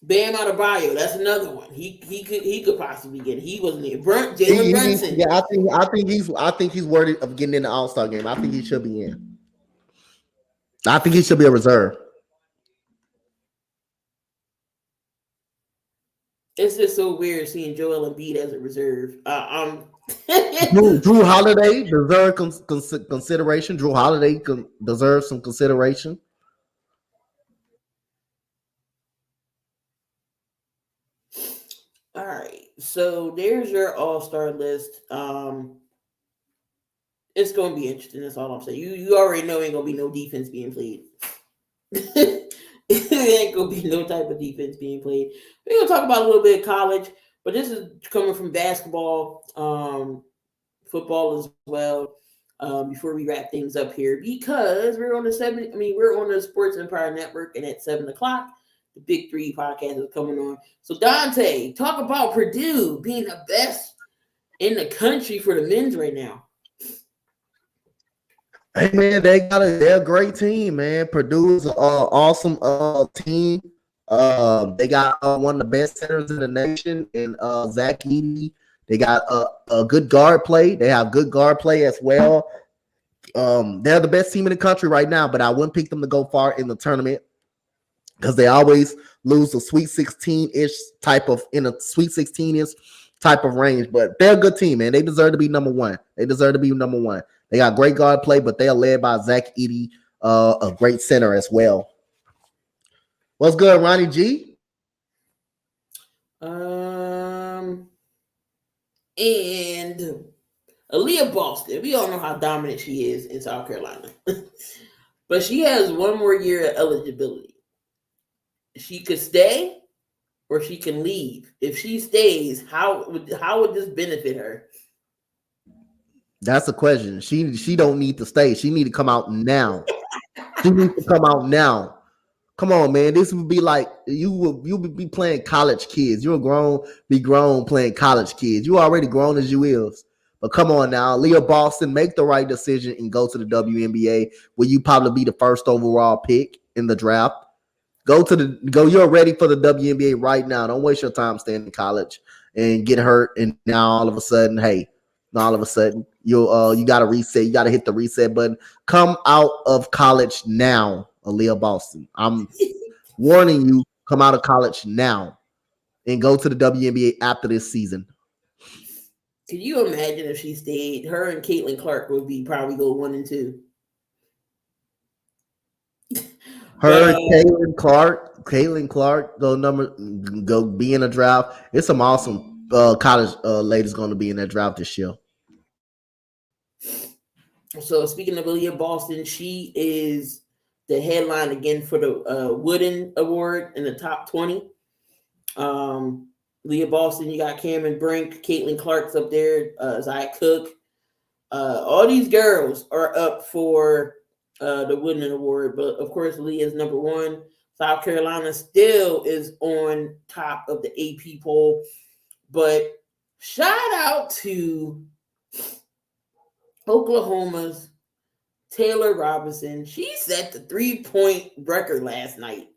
Bam Adebayo, that's another one. He could possibly get it. He wasn't there. Jalen Brunson. Yeah, I think he's worthy of getting in the All-Star game. I think he should be in. I think he should be a reserve. It's just so weird seeing Joel Embiid as a reserve. Drew Holiday deserves consideration. Drew Holiday deserves some consideration. All right, so there's your All-Star list. It's going to be interesting. That's all I'm saying. You already know ain't going to be no defense being played. Ain't going to be no type of defense being played. We're going to talk about a little bit of college, but this is coming from basketball, football as well. Before we wrap things up here, because we're on the Sports Empire Network, and at 7:00, the Big Three podcast is coming on. So Dante, talk about Purdue being the best in the country for the men's right now. Hey man, they're a great team, man. Purdue is an awesome team. They got one of the best centers in the nation in Zach Edey. They got a good guard play. They have good guard play as well. They're the best team in the country right now, but I wouldn't pick them to go far in the tournament because they always lose a Sweet 16-ish type of range. But they're a good team, man. They deserve to be number one. They got great guard play, but they are led by Zach Edey, a great center as well. What's good, Ronnie G? And Aaliyah Boston, we all know how dominant she is in South Carolina. But she has one more year of eligibility. She could stay or she can leave. If she stays, how would this benefit her? That's a question. She don't need to stay. She need to come out now. She needs to come out now. Come on, man. This would be like you would be playing college kids. You're be grown playing college kids. You already grown as you is. But come on now, Leah Boston, make the right decision and go to the WNBA, where you probably be the first overall pick in the draft. You're ready for the WNBA right now. Don't waste your time staying in college and get hurt. And now all of a sudden, you got to reset. You got to hit the reset button. Come out of college now, Aaliyah Boston. I'm warning you, come out of college now and go to the WNBA after this season. Can you imagine if she stayed? Her and Caitlin Clark would probably go 1 and 2. Caitlin Clark, go be in a draft. It's some awesome college ladies going to be in that draft this year. So speaking of Aaliyah Boston, she is the headline again for the Wooden Award in the top 20. Leah Boston, you got Cameron Brink, Caitlin Clark's up there, Zia Cook. All these girls are up for the Wooden Award, but of course, Leah is number 1. South Carolina still is on top of the AP poll, but shout out to Oklahoma's Taylor Robinson. She set the 3-point record last night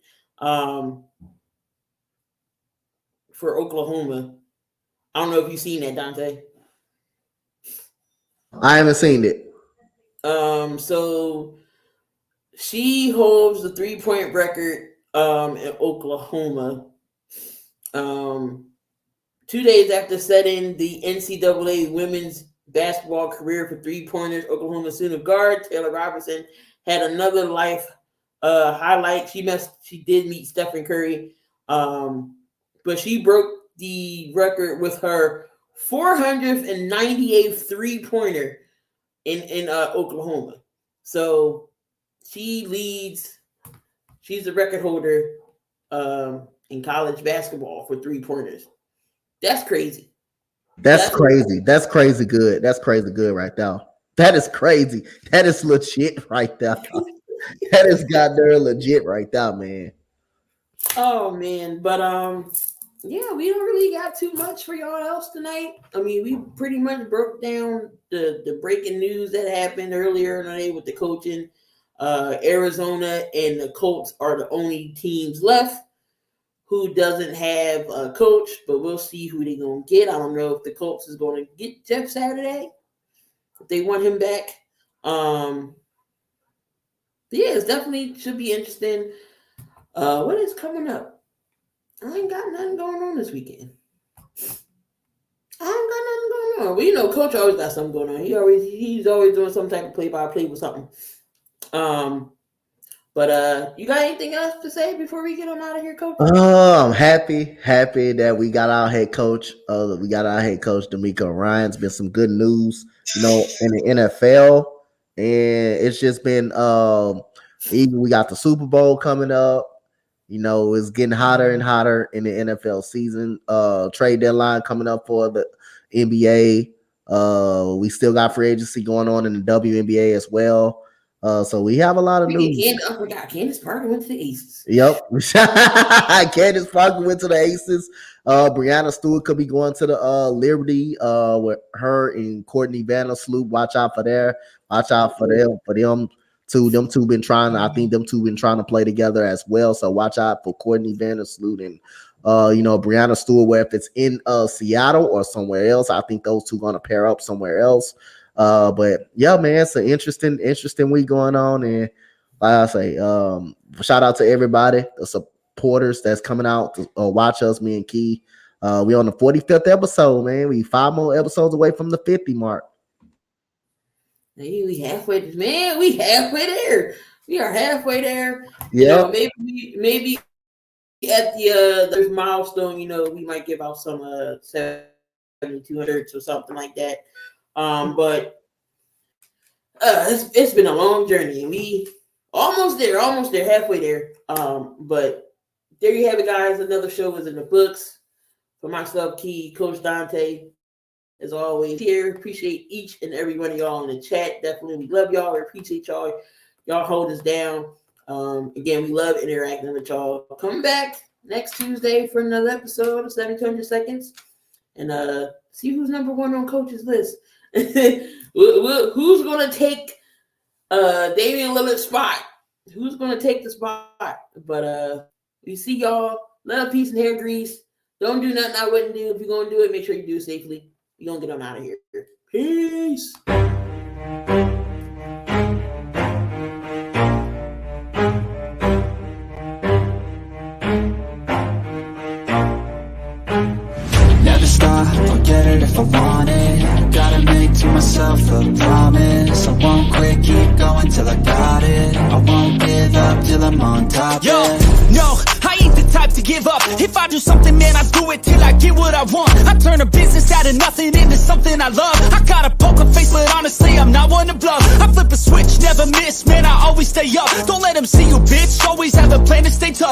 for Oklahoma. I don't know if you've seen that, Dante. I haven't seen it. So she holds the 3-point record in Oklahoma. 2 days after setting the NCAA women's basketball career for 3-pointers, Oklahoma Sooner guard Taylor Robertson had another life highlight. She did meet Stephen Curry, but she broke the record with her 498th 3-pointer in Oklahoma. So she's the record holder in college basketball for 3-pointers. That's crazy. That's crazy. That's crazy good. That's crazy good right there. That is crazy. That is legit right there. That is goddamn legit right there, man. Oh man, but yeah, we don't really got too much for y'all else tonight. I mean, we pretty much broke down the breaking news that happened earlier today with the coaching. Arizona and the Colts are the only teams left who doesn't have a coach, but we'll see who they're going to get. I don't know if the Colts is going to get Jeff Saturday, if they want him back. Yeah, it definitely should be interesting. What is coming up? I ain't got nothing going on this weekend. I ain't got nothing going on. Well, you know, Coach always got something going on. He's always doing some type of play-by-play with something. But you got anything else to say before we get on out of here, Coach? I'm happy that we got our head coach. We got our head coach, D'Amico Ryan's been some good news, in the NFL, and it's just been even we got the Super Bowl coming up. It's getting hotter and hotter in the NFL season. Trade deadline coming up for the NBA. We still got free agency going on in the WNBA as well. So we have a lot of news. Candace Parker went to the Aces. Yep. Candace Parker went to the Aces. Brianna Stewart could be going to the Liberty with her and Courtney Vandersloot. Watch out for there. Watch out for them two. Them two been trying. I think them two been trying to play together as well. So watch out for Courtney Vandersloot and Brianna Stewart. Where if it's in Seattle or somewhere else, I think those two gonna pair up somewhere else. But yeah, man, it's an interesting week going on, and like I say, shout out to everybody, the supporters that's coming out to watch us, me and Key. We on the 45th episode, man. We 5 more episodes away from the 50 mark. Hey, we halfway, man. We halfway there. We are halfway there. Yeah, maybe at the milestone, we might give out some 7,200 or something like that. But it's been a long journey. We almost there, halfway there. But there you have it, guys. Another show is in the books. For myself, Key, Coach Dante, as always, here. Appreciate each and every one of y'all in the chat. Definitely, we love y'all. We appreciate y'all. Y'all hold us down. Again, we love interacting with y'all. Come back next Tuesday for another episode of 700 Seconds. And see who's number one on Coach's list. Who's going to take Damian Lillard's spot? Who's going to take the spot? But we see y'all. Love, peace, and hair grease. Don't do nothing I wouldn't do. If you're going to do it, make sure you do it safely. We're going to get on out of here. Peace. Never stop, I'll get it if I want it. Gotta make to myself a promise. I won't quit, keep going till I got it. I won't give up till I'm on top. Yo, no, I ain't the type to give up. If I do something, man, I do it till I get what I want. I turn a business out of nothing into something I love. I got a poker face, but honestly, I'm not one to bluff. I flip a switch, never miss, man, I always stay up. Don't let them see you, bitch, always have a plan to stay tough.